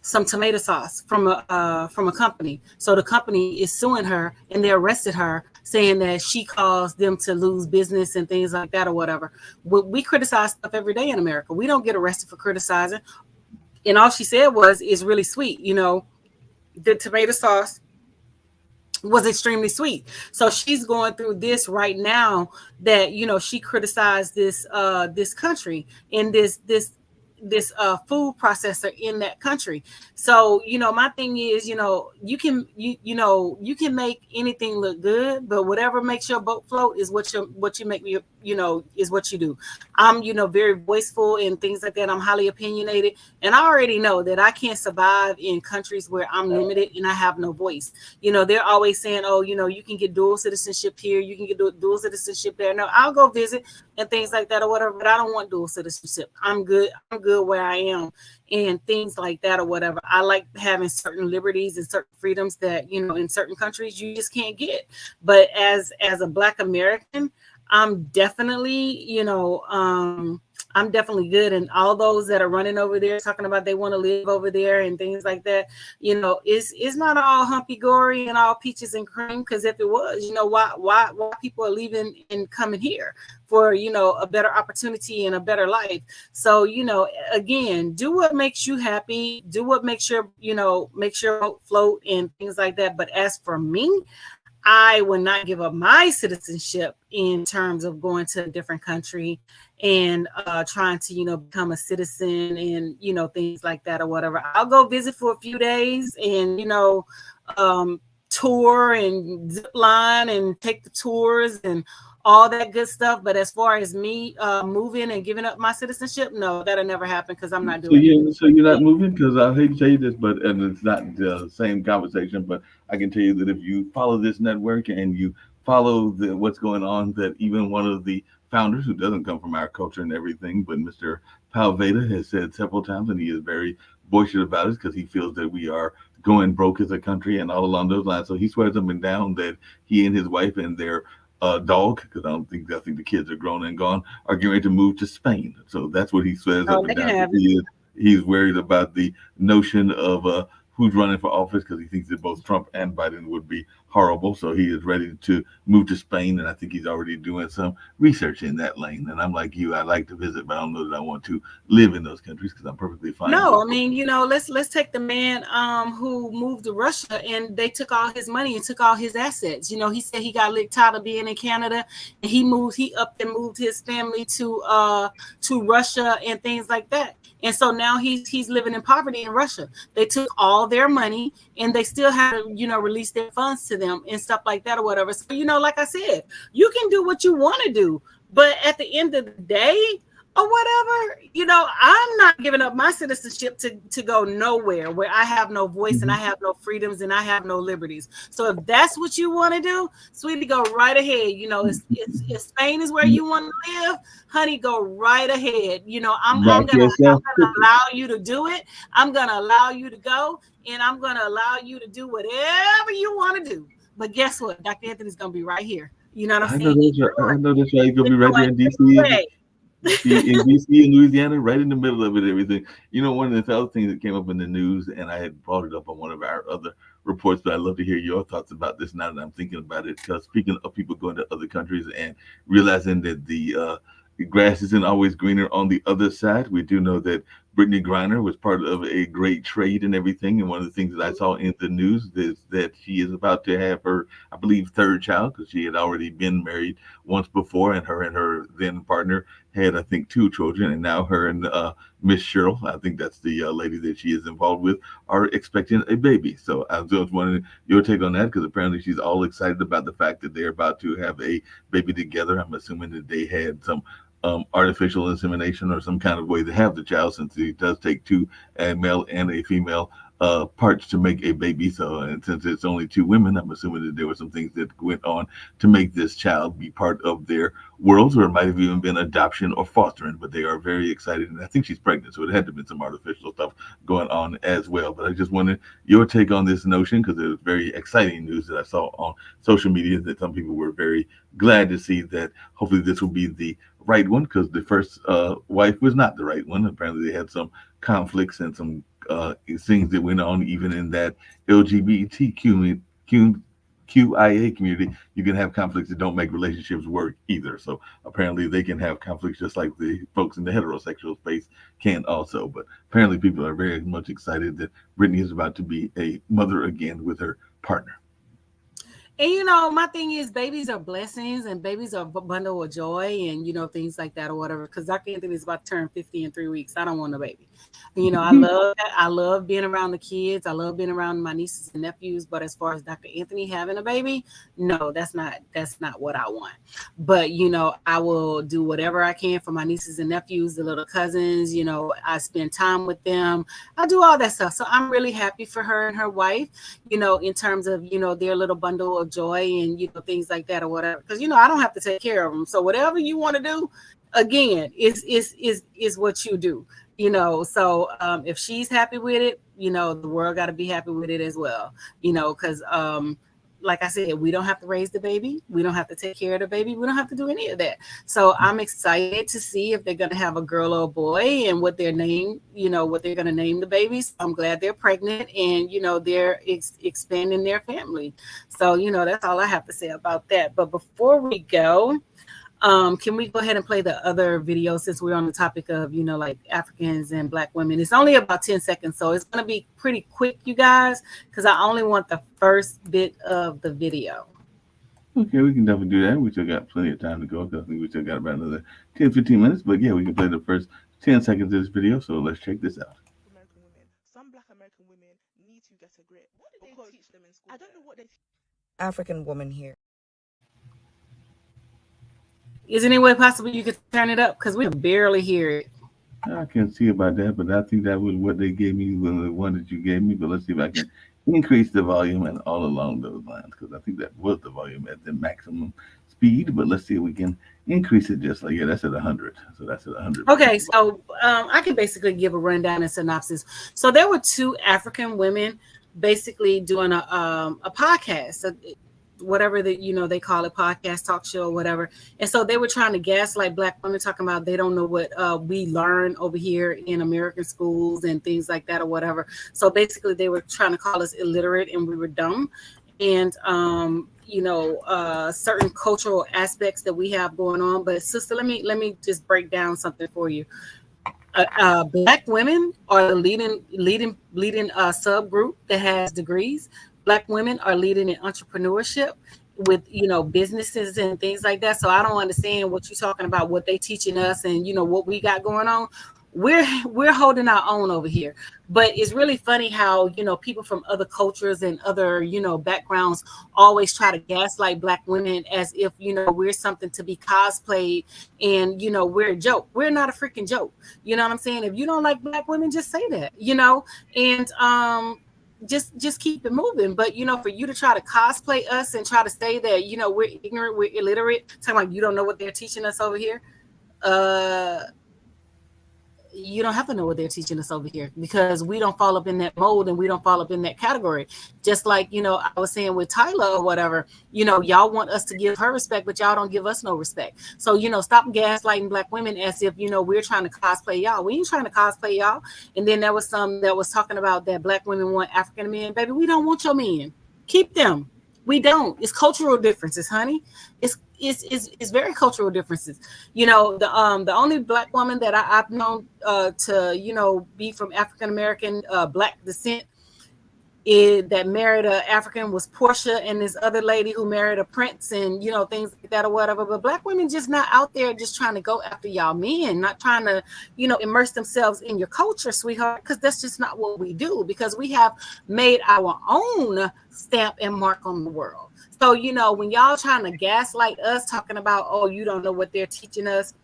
A: some tomato sauce from a company. So the company is suing her, and they arrested her, saying that she caused them to lose business and things like that or whatever. We criticize stuff every day in America. We don't get arrested for criticizing. And all she said was, "It's really sweet." The tomato sauce was extremely sweet. So she's going through this right now, that she criticized this country and this food processor in that country. So my thing is, you can make anything look good, but whatever makes your boat float is what you make me, is what you do. I'm very voiceful and things like that. I'm highly opinionated, and I already know that I can't survive in countries where I'm limited and I have no voice. They're always saying, oh, you can get dual citizenship here, you can get dual citizenship there. No, I'll go visit and things like that or whatever, but I don't want dual citizenship. I'm good where I am and things like that or whatever. I like having certain liberties and certain freedoms that in certain countries you just can't get. But as a Black American, I'm definitely I'm definitely good. And all those that are running over there talking about they want to live over there and things like that, it's not all humpy gory and all peaches and cream. Because if it was, why people are leaving and coming here for a better opportunity and a better life. So again, do what makes you happy, do what makes your boat float and things like that. But as for me, I would not give up my citizenship in terms of going to a different country and trying to, become a citizen and, things like that or whatever. I'll go visit for a few days and, tour and zip line and take the tours and all that good stuff. But as far as me moving and giving up my citizenship, no, that'll never happen because I'm not
B: So
A: doing it.
B: so you're not moving because I hate to tell you this, but and it's not the same conversation, but I can tell you that if you follow this network and you follow what's going on, that even one of the founders who doesn't come from our culture and everything, but Mr. Palveda has said several times, and he is very boisterous about it because he feels that we are going broke as a country and all along those lines. So he swears up and down that he and his wife and their dog, because I think the kids are grown and gone, are getting ready to move to Spain. So that's what he swears up
A: Oh,
B: and
A: they can
B: down.
A: have it.
B: He's worried about the notion of who's running for office because he thinks that both Trump and Biden would be horrible. So he is ready to move to Spain, and I think he's already doing some research in that lane. And I'm like you, I like to visit, but I don't know that I want to live in those countries because I'm perfectly fine.
A: No, I mean, let's take the man who moved to Russia and they took all his money and took all his assets. He said he got licked tired of being in Canada and he up and moved his family to Russia and things like that. And so now he's living in poverty in Russia. They took all their money and they still had to, release their funds to them and stuff like that or whatever. So, like I said, you can do what you want to do, but at the end of the day, or whatever, I'm not giving up my citizenship to go nowhere where I have no voice and I have no freedoms and I have no liberties. So if that's what you want to do, sweetie, go right ahead. If Spain is where you want to live, honey, go right ahead. I'm gonna allow you to do it. I'm gonna allow you to go, and I'm gonna allow you to do whatever you want to do. But guess what? Dr. Anthony's gonna be right here. You know what I'm saying?
B: I know that's right. He's gonna be right there in DC. In DC and Louisiana, right in the middle of it, everything. One of the other things that came up in the news, and I had brought it up on one of our other reports, but I'd love to hear your thoughts about this now that I'm thinking about it. Because speaking of people going to other countries and realizing that the grass isn't always greener on the other side, we do know that Brittany Griner was part of a great trade and everything. And one of the things that I saw in the news is that she is about to have her, I believe, third child because she had already been married once before, and her then partner had, I think, 2 children, and now her and Miss Cheryl, I think that's the lady that she is involved with, are expecting a baby. So I was just wondering your take on that, because apparently she's all excited about the fact that they're about to have a baby together. I'm assuming that they had some artificial insemination or some kind of way to have the child, since it does take 2, a male and a female parts to make a baby. So, and since it's only 2 women, I'm assuming that there were some things that went on to make this child be part of their worlds, or it might have even been adoption or fostering. But they are very excited, and I think she's pregnant, so it had to have been some artificial stuff going on as well. But I just wanted your take on this notion, because it was very exciting news that I saw on social media that some people were very glad to see that hopefully this will be the right one, because the first wife was not the right one. Apparently they had some conflicts and some things that went on even in that LGBTQ QIA community. You can have conflicts that don't make relationships work either. So apparently they can have conflicts just like the folks in the heterosexual space can also. But apparently people are very much excited that Brittany is about to be a mother again with her partner.
A: And my thing is, babies are blessings and babies are a bundle of joy and things like that or whatever. Because Dr. Anthony is about to turn 50 in 3 weeks. I don't want a baby. I love that. I love being around the kids. I love being around my nieces and nephews. But as far as Dr. Anthony having a baby, no, that's not what I want. But I will do whatever I can for my nieces and nephews, the little cousins. I spend time with them. I do all that stuff. So I'm really happy for her and her wife. In terms of their little bundle of joy and things like that or whatever. Because I don't have to take care of them. So whatever you want to do, again, is what you do. So if she's happy with it, the world got to be happy with it as well. Because like I said, we don't have to raise the baby. We don't have to take care of the baby. We don't have to do any of that. So I'm excited to see if they're going to have a girl or a boy and what their name, what they're going to name the babies. I'm glad they're pregnant and, they're expanding their family. So, that's all I have to say about that. But before we go, can we go ahead and play the other video since we're on the topic of, like Africans and Black women? It's only about 10 seconds, so it's going to be pretty quick, you guys, because I only want the first bit of the video.
B: Okay, we can definitely do that. We still got plenty of time to go, because I think we still got about another 10, 15 minutes. But yeah, we can play the first 10 seconds of this video, so let's check this out.
D: American women. Some Black American women need to get a grip. What did they teach them in school? I don't know what they
E: African woman here.
A: Is there any way possible you could turn it up? Because we can barely hear it.
B: I can't see about that, but I think that was what they gave me, the one that you gave me. But let's see if I can increase the volume and all along those lines, because I think that was the volume at the maximum speed. But let's see if we can increase it just like, yeah, that's at 100. So that's at 100.
A: Okay, so I can basically give a rundown and synopsis. So there were two African women basically doing a podcast, whatever that they call it, podcast, talk show, whatever. And so they were trying to gaslight Black women, talking about they don't know what we learn over here in American schools and things like that or whatever. So basically they were trying to call us illiterate and we were dumb. And certain cultural aspects that we have going on. But sister, let me just break down something for you. Black women are the leading subgroup that has degrees. Black women are leading in entrepreneurship with businesses and things like that. So I don't understand what you're talking about, what they teaching us and what we got going on. We're holding our own over here. But it's really funny how people from other cultures and other backgrounds always try to gaslight Black women as if we're something to be cosplayed and we're a joke. We're not a freaking joke. You know what I'm saying? If you don't like Black women, just say that, and just keep it moving. But for you to try to cosplay us and try to say that we're ignorant, we're illiterate, talking like you don't know what they're teaching us over here, you don't have to know what they're teaching us over here, because we don't fall up in that mold and we don't fall up in that category. Just like I was saying with Tyler or whatever, y'all want us to give her respect, but y'all don't give us no respect. So stop gaslighting Black women as if we're trying to cosplay y'all. We ain't trying to cosplay y'all. And then there was some that was talking about that Black women want African men. Baby, we don't want your men. Keep them. We don't. It's cultural differences, honey. It's very cultural differences. The only Black woman that I've known to be from African American Black descent that married an African was Portia, and this other lady who married a prince, and things like that or whatever. But Black women just not out there just trying to go after y'all men, not trying to immerse themselves in your culture, sweetheart, because that's just not what we do, because we have made our own stamp and mark on the world. So when y'all trying to gaslight us, talking about, oh, you don't know what they're teaching us,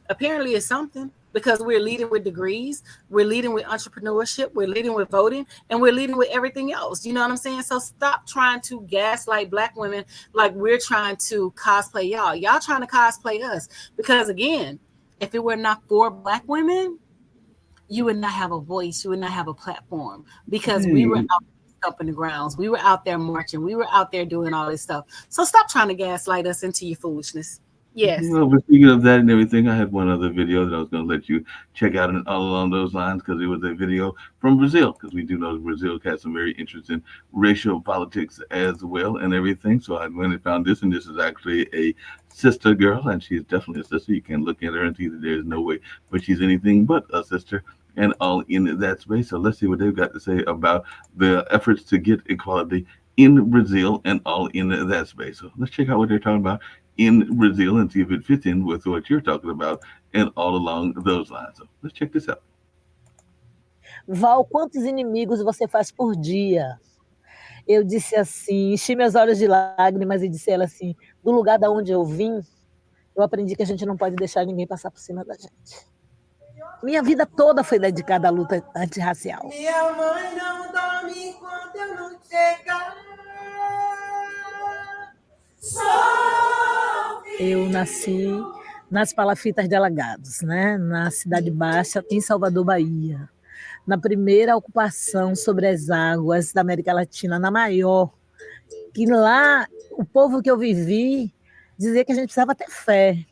A: apparently it's something, because we're leading with degrees, we're leading with entrepreneurship, we're leading with voting, and we're leading with everything else. You know what I'm saying? So stop trying to gaslight Black women like we're trying to cosplay y'all. Y'all trying to cosplay us, because again, if it were not for Black women, you would not have a voice, you would not have a platform, because we were out up in the grounds, we were out there marching, we were out there doing all this stuff. So stop trying to gaslight us into your foolishness. Yes.
B: But speaking of that and everything, I had one other video that I was going to let you check out and all along those lines, because it was a video from Brazil, because we do know Brazil has some very interesting racial politics as well and everything. So I went and found this, and this is actually a sister girl, and she's definitely a sister. You can look at her and see that there's no way, but she's anything but a sister, and all in that space. So let's see what they've got to say about the efforts to get equality in Brazil and all in that space. So let's check out what they're talking about in Brazil and see if it fits in with what you're talking about and all along those lines. So let's check this out.
E: Val, quantos inimigos você faz por dia? Eu disse assim, enchi meus olhos de lágrimas e disse a ela assim, do lugar da onde eu vim, eu aprendi que a gente não pode deixar ninguém passar por cima da gente. Minha vida toda foi dedicada à luta antirracial.
F: Minha mãe não dorme enquanto eu não chegar.
E: Eu nasci nas Palafitas de Alagados, né? Na Cidade Baixa, em Salvador, Bahia. Na primeira ocupação sobre as águas da América Latina, na maior. Que lá, o povo que eu vivi dizia que a gente precisava ter fé.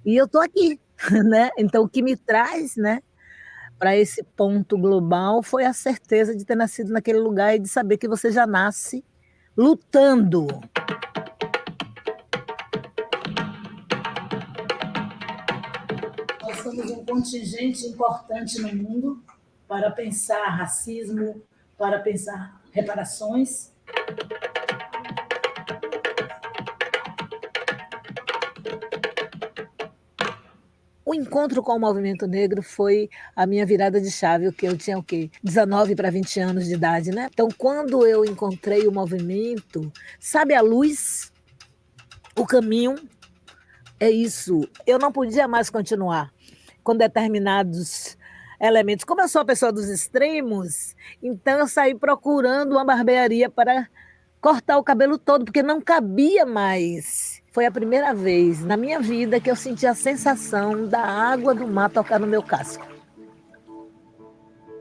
E: E eu estou aqui, né? Então, o que me traz, né, para esse ponto global foi a certeza de ter nascido naquele lugar e de saber que você já nasce lutando.
G: Nós somos um contingente importante no mundo para pensar racismo, para pensar reparações.
E: O encontro com o movimento negro foi a minha virada de chave, que eu tinha 19 para 20 anos de idade, né? Então, quando eu encontrei o movimento, sabe a luz, o caminho, É isso. Eu não podia mais continuar com determinados elementos. Como eu sou a pessoa dos extremos, então eu saí procurando uma barbearia para cortar o cabelo todo, porque não cabia mais. Foi a primeira vez na minha vida que eu senti a sensação da água do mar tocar no meu casco.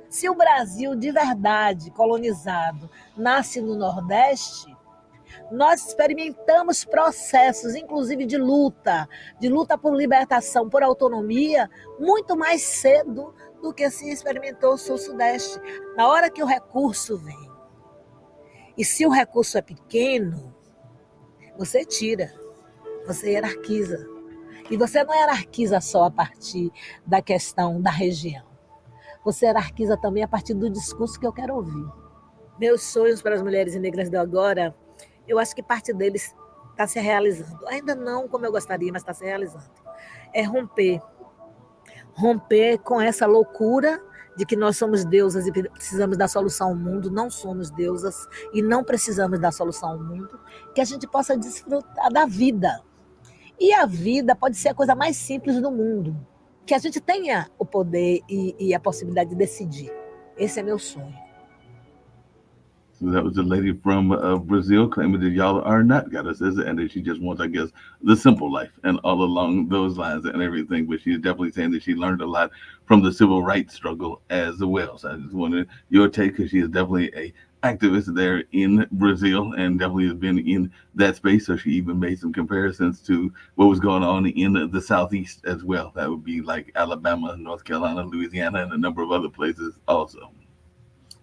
E: Se o Brasil de verdade colonizado nasce no Nordeste, nós experimentamos processos, inclusive de luta por libertação, por autonomia, muito mais cedo do que se experimentou o Sul-Sudeste. Na hora que o recurso vem, e se o recurso é pequeno, você tira, você hierarquiza. E você não hierarquiza só a partir da questão da região. Você hierarquiza também a partir do discurso que eu quero ouvir. Meus sonhos para as mulheres negras de agora, eu acho que parte deles está se realizando. Ainda não como eu gostaria, mas está se realizando. É romper. Romper com essa loucura de que nós somos deusas e precisamos dar solução ao mundo. Não somos deusas e não precisamos dar solução ao mundo. Que a gente possa desfrutar da vida. E a vida pode ser a coisa mais simples do mundo. Que a gente tenha o poder e a possibilidade de decidir. Esse é meu sonho.
B: So that was a lady from Brazil claiming that y'all are not goddesses and that she just wants, I guess, the simple life and all along those lines and everything. But she's definitely saying that she learned a lot from the civil rights struggle as well. So I just wanted your take, because she is definitely a activist there in Brazil and definitely has been in that space. So she even made some comparisons to what was going on in the Southeast as well. That would be like Alabama, North Carolina, Louisiana, and a number of other places also.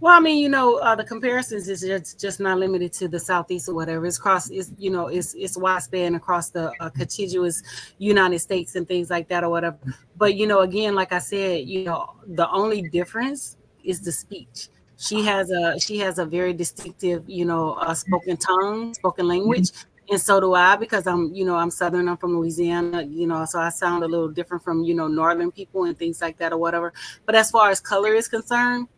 A: Well, I mean, the comparisons is just not limited to the Southeast or whatever. It's it's widespread across the contiguous United States and things like that or whatever. But, again, like I said, the only difference is the speech. She has a very distinctive, spoken tongue, spoken language. And so do I, because I'm Southern, I'm from Louisiana, so I sound a little different from, Northern people and things like that or whatever. But as far as color is concerned,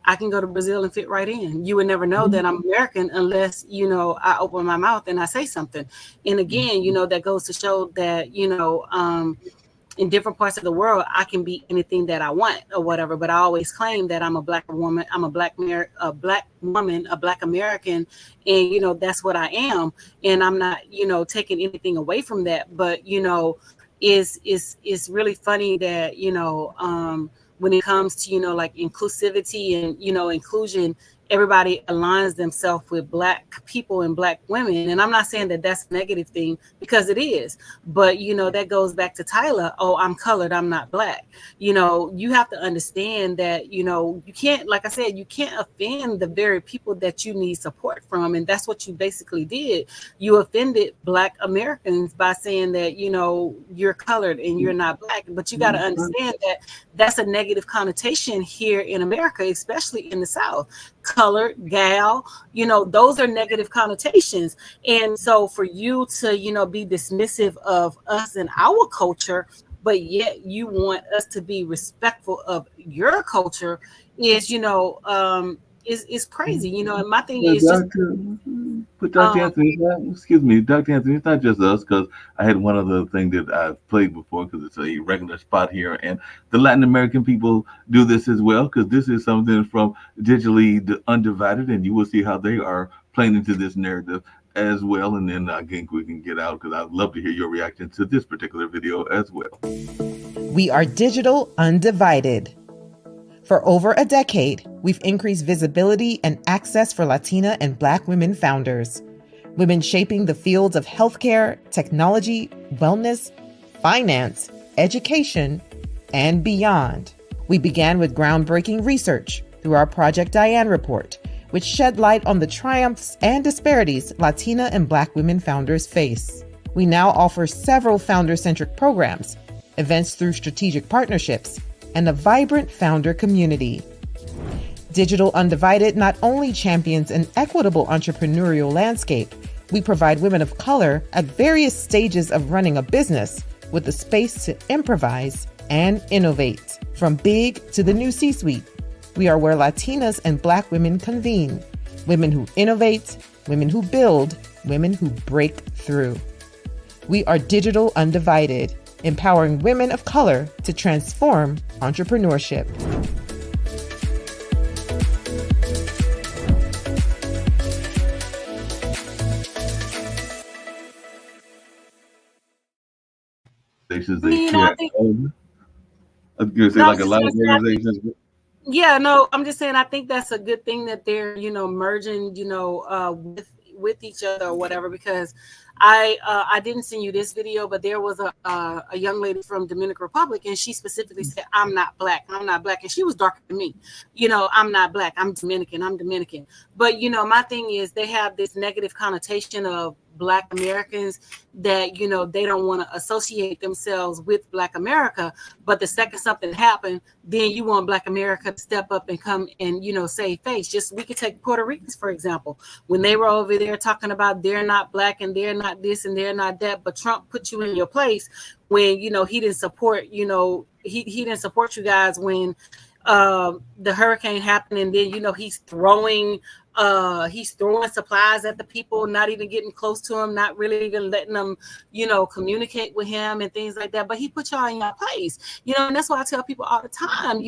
A: I can go to Brazil and fit right in. You would never know that I'm American unless, I open my mouth and I say something. And again, that goes to show that, in different parts of the world, I can be anything that I want or whatever. But I always claim that I'm a black woman. I'm a black woman, a black American. And, that's what I am. And I'm not, taking anything away from that. But, it's really funny that, when it comes to, like inclusivity and, inclusion, everybody aligns themselves with Black people and Black women. And I'm not saying that that's a negative thing, because it is. But, that goes back to Tyler. Oh, I'm colored, I'm not Black. You have to understand that, you can't, like I said, you can't offend the very people that you need support from. And that's what you basically did. You offended Black Americans by saying that, you're colored and you're not Black. But you got to understand that that's a negative connotation here in America, especially in the South. Colored, gal, those are negative connotations. And so for you to, be dismissive of us and our culture, but yet you want us to be respectful of your culture is, is crazy, and my thing is just...
B: But Dr. Anthony, excuse me, Dr. Anthony, it's not just us, because I had one other thing that I've played before, because it's a regular spot here, and the Latin American people do this as well, because this is something from Digitally Undivided, and you will see how they are playing into this narrative as well. And then I think we can get out, because I'd love to hear your reaction to this particular video as well.
H: We are Digital Undivided. For over a decade, we've increased visibility and access for Latina and Black women founders, women shaping the fields of healthcare, technology, wellness, finance, education, and beyond. We began with groundbreaking research through our Project Diane report, which shed light on the triumphs and disparities Latina and Black women founders face. We now offer several founder-centric programs, events through strategic partnerships, and a vibrant founder community. Digital Undivided not only champions an equitable entrepreneurial landscape, we provide women of color at various stages of running a business with the space to improvise and innovate. From big to the new C-suite, we are where Latinas and Black women convene. Women who innovate, women who build, women who break through. We are Digital Undivided, empowering women of color to transform entrepreneurship.
B: Organizations
A: I mean,
B: they
A: I
B: share.
A: think
B: I was gonna say
A: no, I
B: like
A: was
B: a
A: just
B: lot
A: gonna
B: of
A: say, I think
B: organizations.
A: yeah, no, I'm just saying I think that's a good thing that they're, merging, with each other or whatever, because I didn't send you this video, but there was a young lady from Dominican Republic, and she specifically said, I'm not black, and she was darker than me. I'm not black, I'm Dominican. But my thing is they have this negative connotation of Black Americans that they don't want to associate themselves with Black America. But the second something happened, then you want Black America to step up and come and save face. Just we could take Puerto Ricans for example, when they were over there talking about they're not black and they're not this and they're not that, but Trump put you in your place when he didn't support he didn't support you guys when the hurricane happened, and then he's throwing supplies at the people, not even getting close to them, not really even letting them communicate with him and things like that. But he put y'all in your place, and that's why I tell people all the time,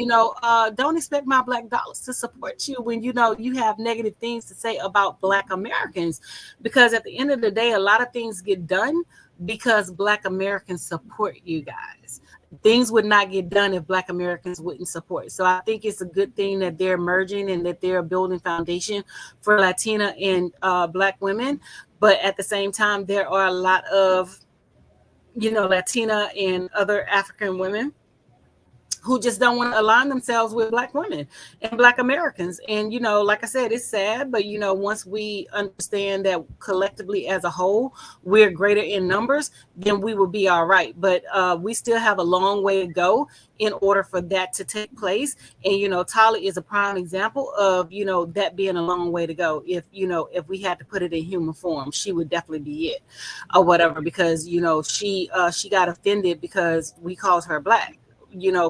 A: don't expect my Black dollars to support you when you have negative things to say about Black Americans, because at the end of the day a lot of things get done because Black Americans support you guys. Things would not get done if Black Americans wouldn't support. So I think it's a good thing that they're merging and that they're building foundation for Latina and Black women. But at the same time, there are a lot of, Latina and other African women who just don't want to align themselves with Black women and Black Americans. And, like I said, it's sad, but, once we understand that collectively as a whole, we're greater in numbers, then we will be all right. But we still have a long way to go in order for that to take place. And, Tala is a prime example of, that being a long way to go. If we had to put it in human form, she would definitely be it or whatever, because, she got offended because we called her Black.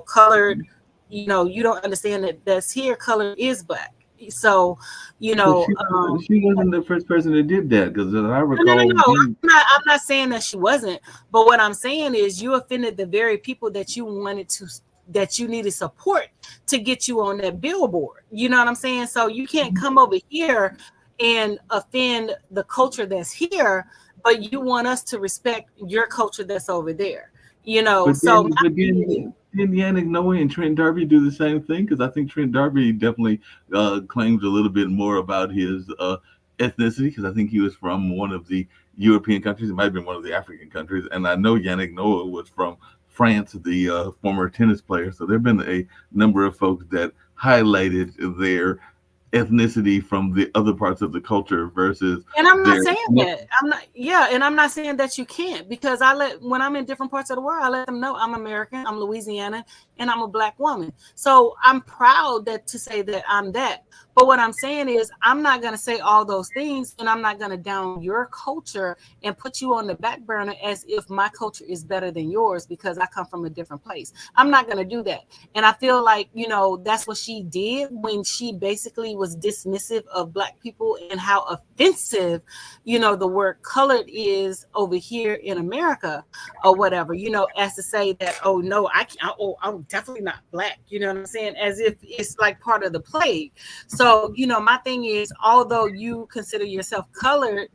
A: Colored, you don't understand that that's here. Color is Black. So,
B: She wasn't the first person that did that, because I recall.
A: No. I'm not saying that she wasn't, but what I'm saying is you offended the very people that you needed support to get you on that billboard. You know what I'm saying? So you can't come over here and offend the culture that's here, but you want us to respect your culture that's over there.
B: Didn't Yannick Noah and Trent Darby do the same thing? Because I think Trent Darby definitely claims a little bit more about his ethnicity, because I think he was from one of the European countries. It might have been one of the African countries. And I know Yannick Noah was from France, the former tennis player. So there have been a number of folks that highlighted their ethnicity from the other parts of the culture versus.
A: And I'm not saying that. And I'm not saying that you can't, because when I'm in different parts of the world, I let them know I'm American, I'm Louisiana, and I'm a Black woman. So I'm proud to say that I'm that. But what I'm saying is I'm not going to say all those things, and I'm not going to down your culture and put you on the back burner as if my culture is better than yours because I come from a different place. I'm not going to do that. And I feel like, that's what she did when she basically was dismissive of Black people and how offensive, the word colored is over here in America or whatever, as to say that, oh, no, I'm definitely not Black. You know what I'm saying? As if it's like part of the plague. So, my thing is, although you consider yourself colored,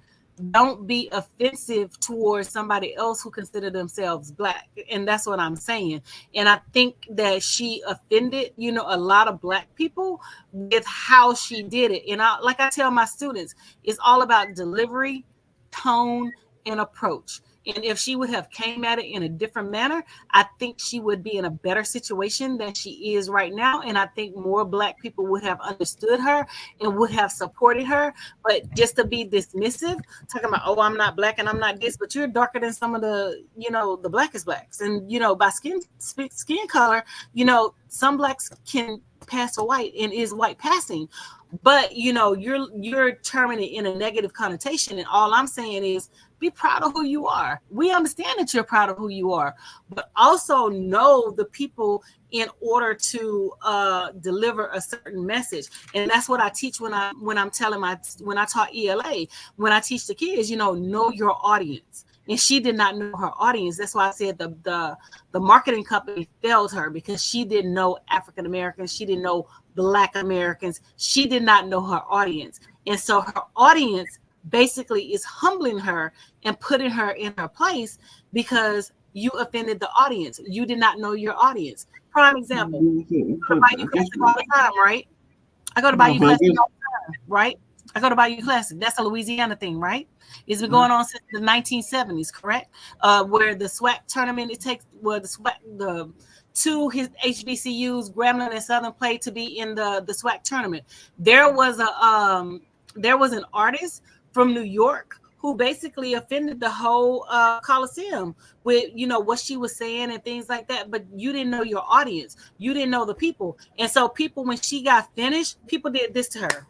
A: don't be offensive towards somebody else who consider themselves Black. And that's what I'm saying. And I think that she offended, a lot of Black people with how she did it. And like I tell my students, it's all about delivery, tone, and approach. And if she would have came at it in a different manner, I think she would be in a better situation than she is right now. And I think more Black people would have understood her and would have supported her. But just to be dismissive, talking about, oh, I'm not Black and I'm not this, but you're darker than some of the, the Blackest Blacks. And, by skin color, some Blacks can pass for white and is white passing. But, you're terming it in a negative connotation. And all I'm saying is, be proud of who you are. We understand that you're proud of who you are, but also know the people in order to deliver a certain message. And that's what I teach when I taught ELA, when I teach the kids, know your audience. and she did not know her audience. That's why I said the marketing company failed her, because she didn't know African Americans, she didn't know Black Americans, she did not know her audience. And so her audience basically is humbling her and putting her in her place because you offended the audience. You did not know your audience. Prime example. I go to Bayou Classic all the time, right? I go to Bayou Classic all the time, right? I go to Bayou Classic. That's a Louisiana thing, right? It's been going on since the 1970s, correct? Where the SWAC tournament, the two HBCUs, Grambling and Southern, played to be in the SWAC tournament. There was an artist from New York who basically offended the whole Coliseum with, you know, what she was saying and things like that. But you didn't know your audience. You didn't know the people. And so people, when she got finished, people did this to her.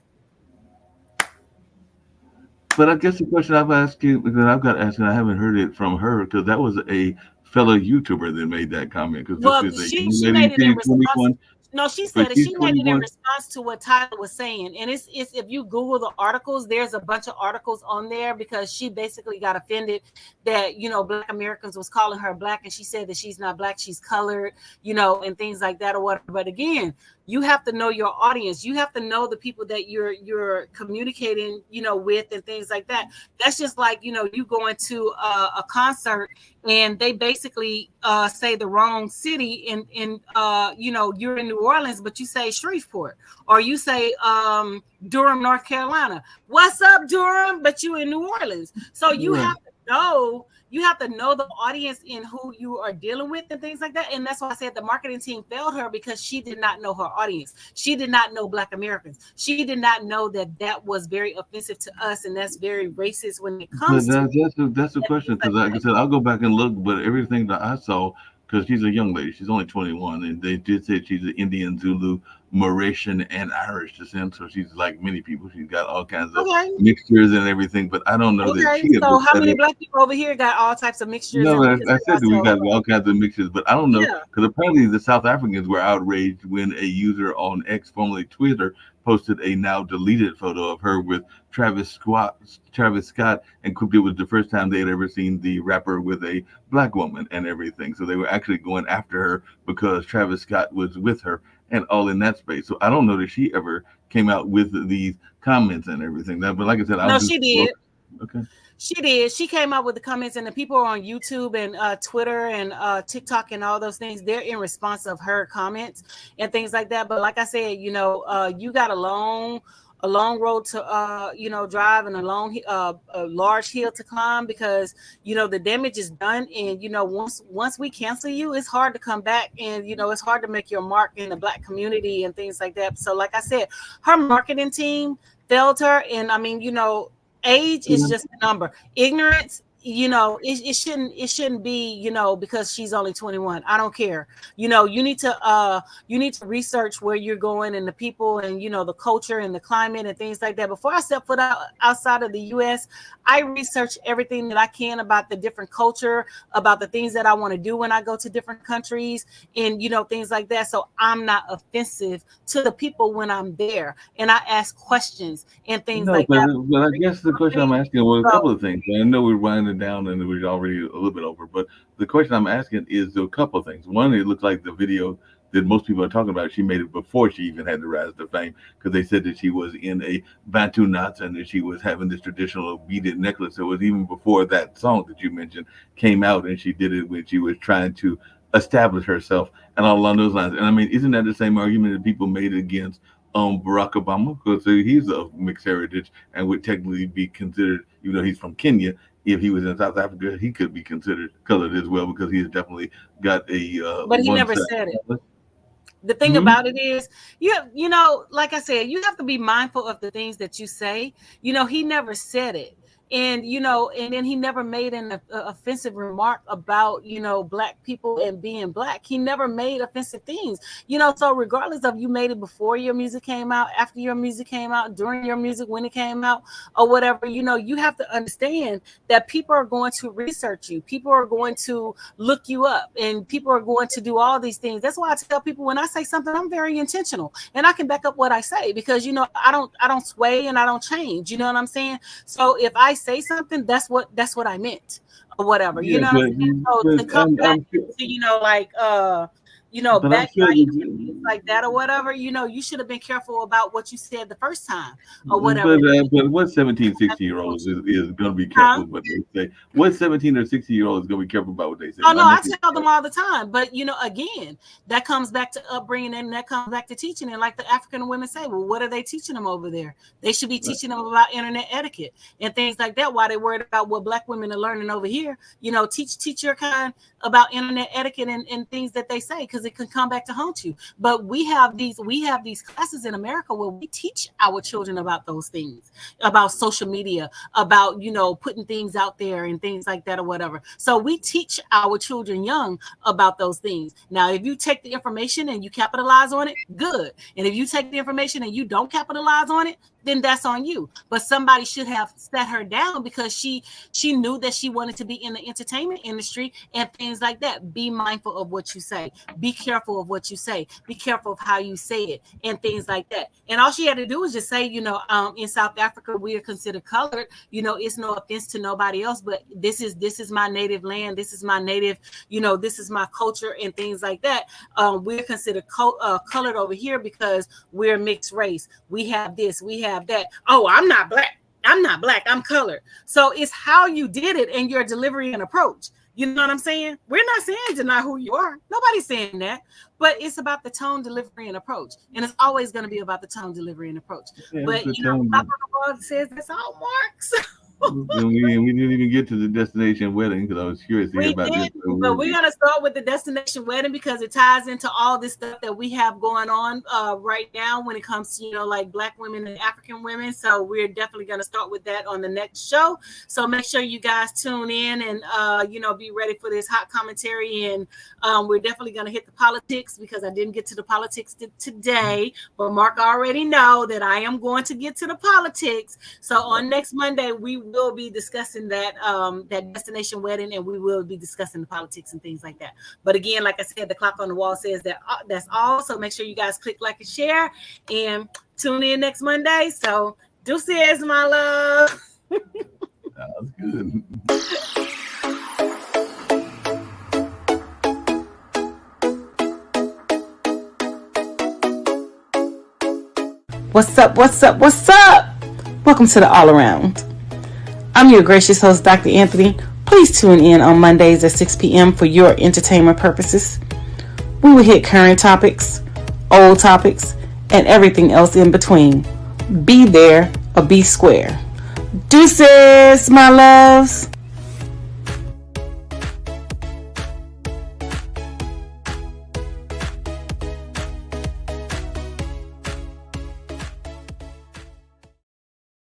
B: But I guess the question I've asked you, that I've got asked, and I haven't heard it from her, because that was a fellow YouTuber that made that comment.
A: Well, she made it in response. No, she said it. She made it in response to what Tyler was saying. And it's if you Google the articles, there's a bunch of articles on there, because she basically got offended that, you know, Black Americans was calling her Black, and she said that she's not Black, she's colored, you know, and things like that or whatever. But again, you have to know your audience. You have to know the people that you're communicating, you know, with and things like that. That's just like, you know, you going to a concert and they basically say the wrong city, and you know, you're in New Orleans, but you say Shreveport, or you say Durham, North Carolina. What's up, Durham? But you in New Orleans. So you have to know. You have to know the audience and who you are dealing with and things like that. And that's why I said the marketing team failed her, because she did not know her audience. She did not know Black Americans. She did not know that was very offensive to us, and that's very racist when it comes to
B: that's the question. Because like I said, I'll go back and look, but everything that I saw, because she's a young lady, she's only 21, and they did say she's an Indian, Zulu, Mauritian, and Irish descent. So she's like many people. She's got all kinds of mixtures and everything. But I don't know that she.
A: So how many Black people over here got all types of mixtures?
B: No, I said that we got all kinds of mixtures, but I don't know, because apparently the South Africans were outraged when a user on X, formerly Twitter, posted a now deleted photo of her with Travis Scott, and it was the first time they had ever seen the rapper with a Black woman and everything. So they were actually going after her because Travis Scott was with her and all in that space. So I don't know that she ever came out with these comments and everything. But like I said,
A: she did.
B: Okay.
A: She did. She came out with the comments, and the people on YouTube and Twitter and TikTok and all those things, they're in response of her comments and things like that. But like I said, you know, you got a long road to you know, drive, and a large hill to climb, because, you know, the damage is done. And, you know, once we cancel you, it's hard to come back, and, you know, it's hard to make your mark in the Black community and things like that. So like I said, her marketing team failed her. And I mean, you know, age is just a number. Ignorance, you know, it shouldn't be, you know, because she's only 21. I don't care. You know, you need to research where you're going and the people and, you know, the culture and the climate and things like that. Before I step foot outside of the US, I research everything that I can about the different culture, about the things that I want to do when I go to different countries, and, you know, things like that. So I'm not offensive to the people when I'm there, and I ask questions and things like that.
B: But I guess the question I'm asking was a couple of things. I know we're winding down and we're already a little bit over, but the question I'm asking is a couple of things. One, it looks like the video that most people are talking about, she made it before she even had to rise to fame, because they said that she was in a Bantu knots and that she was having this traditional beaded necklace. So it was even before that song that you mentioned came out, and she did it when she was trying to establish herself and all along those lines. And I mean, isn't that the same argument that people made against Barack Obama? Because he's of mixed heritage and would technically be considered, even though he's from Kenya, if he was in South Africa, he could be considered colored as well, because he's definitely got a.
A: But he never said it. The thing about it is, you know, like I said, you have to be mindful of the things that you say. You know, he never said it. And, you know, and then he never made an offensive remark about, you know, Black people and being Black. He never made offensive things, you know. So regardless of you made it before your music came out, after your music came out, during your music, when it came out, or whatever, you know, you have to understand that people are going to research you. People are going to look you up, and people are going to do all these things. That's why I tell people, when I say something, I'm very intentional, and I can back up what I say, because, you know, I don't sway and I don't change. You know what I'm saying? So if I say something, that's what I meant, or whatever. You
B: Yeah,
A: know what I'm saying? So to come back to, you know, like
B: but I'm sure
A: things like that or whatever, you know, you should have been careful about what you said the first time or whatever.
B: But what 17, 16-year-olds is going to be careful what they say? What 17 or 16-year-old is going to be careful about what they say?
A: Oh no, I tell them all the time. But you know, again, that comes back to upbringing and that comes back to teaching. And like the African women say, well, what are they teaching them over there? They should be teaching them about internet etiquette and things like that. While they're worried about what Black women are learning over here, you know, teach your kind about internet etiquette and things that they say, because it can come back to haunt you. But we have these classes in America where we teach our children about those things, about social media, about, you know, putting things out there and things like that or whatever. So we teach our children young about those things. Now, if you take the information and you capitalize on it, good. And if you take the information and you don't capitalize on it, then that's on you. But somebody should have set her down, because she knew that she wanted to be in the entertainment industry and things like that. Be mindful of what you say. Be careful of what you say. Be careful of how you say it and things like that. And all she had to do was just say, you know, in South Africa, we are considered colored. You know, it's no offense to nobody else, but this is my native land. This is my native, you know, this is my culture and things like that. We're considered colored over here because we're mixed race. We have this, we have that. Oh, I'm not black, I'm colored. So it's how you did it and your delivery and approach. You know what I'm saying? We're not saying deny who you are. Nobody's saying that. But it's about the tone, delivery, and approach. And it's always going to be about the tone, delivery, and approach.
B: Yeah,
A: but you know, Papa says that's all marks.
B: And we didn't even get to the destination wedding, because I was curious to hear about this.
A: But we're going to start with the destination wedding because it ties into all this stuff that we have going on right now when it comes to, you know, like Black women and African women. So we're definitely going to start with that on the next show. So make sure you guys tune in and, you know, be ready for this hot commentary. And we're definitely going to hit the politics, because I didn't get to the politics today. But Mark already know that I am going to get to the politics. So on next Monday, we will be discussing that destination wedding, and we will be discussing the politics and things like that. But again, like I said, the clock on the wall says that that's all. So make sure you guys click like and share and tune in next Monday. So deuces, my love.
B: That was good.
I: What's up? Welcome to the All Around. I'm your gracious host, Dr. Anthony. Please tune in on Mondays at 6 p.m. for your entertainment purposes. We will hit current topics, old topics, and everything else in between. Be there or be square. Deuces, my loves.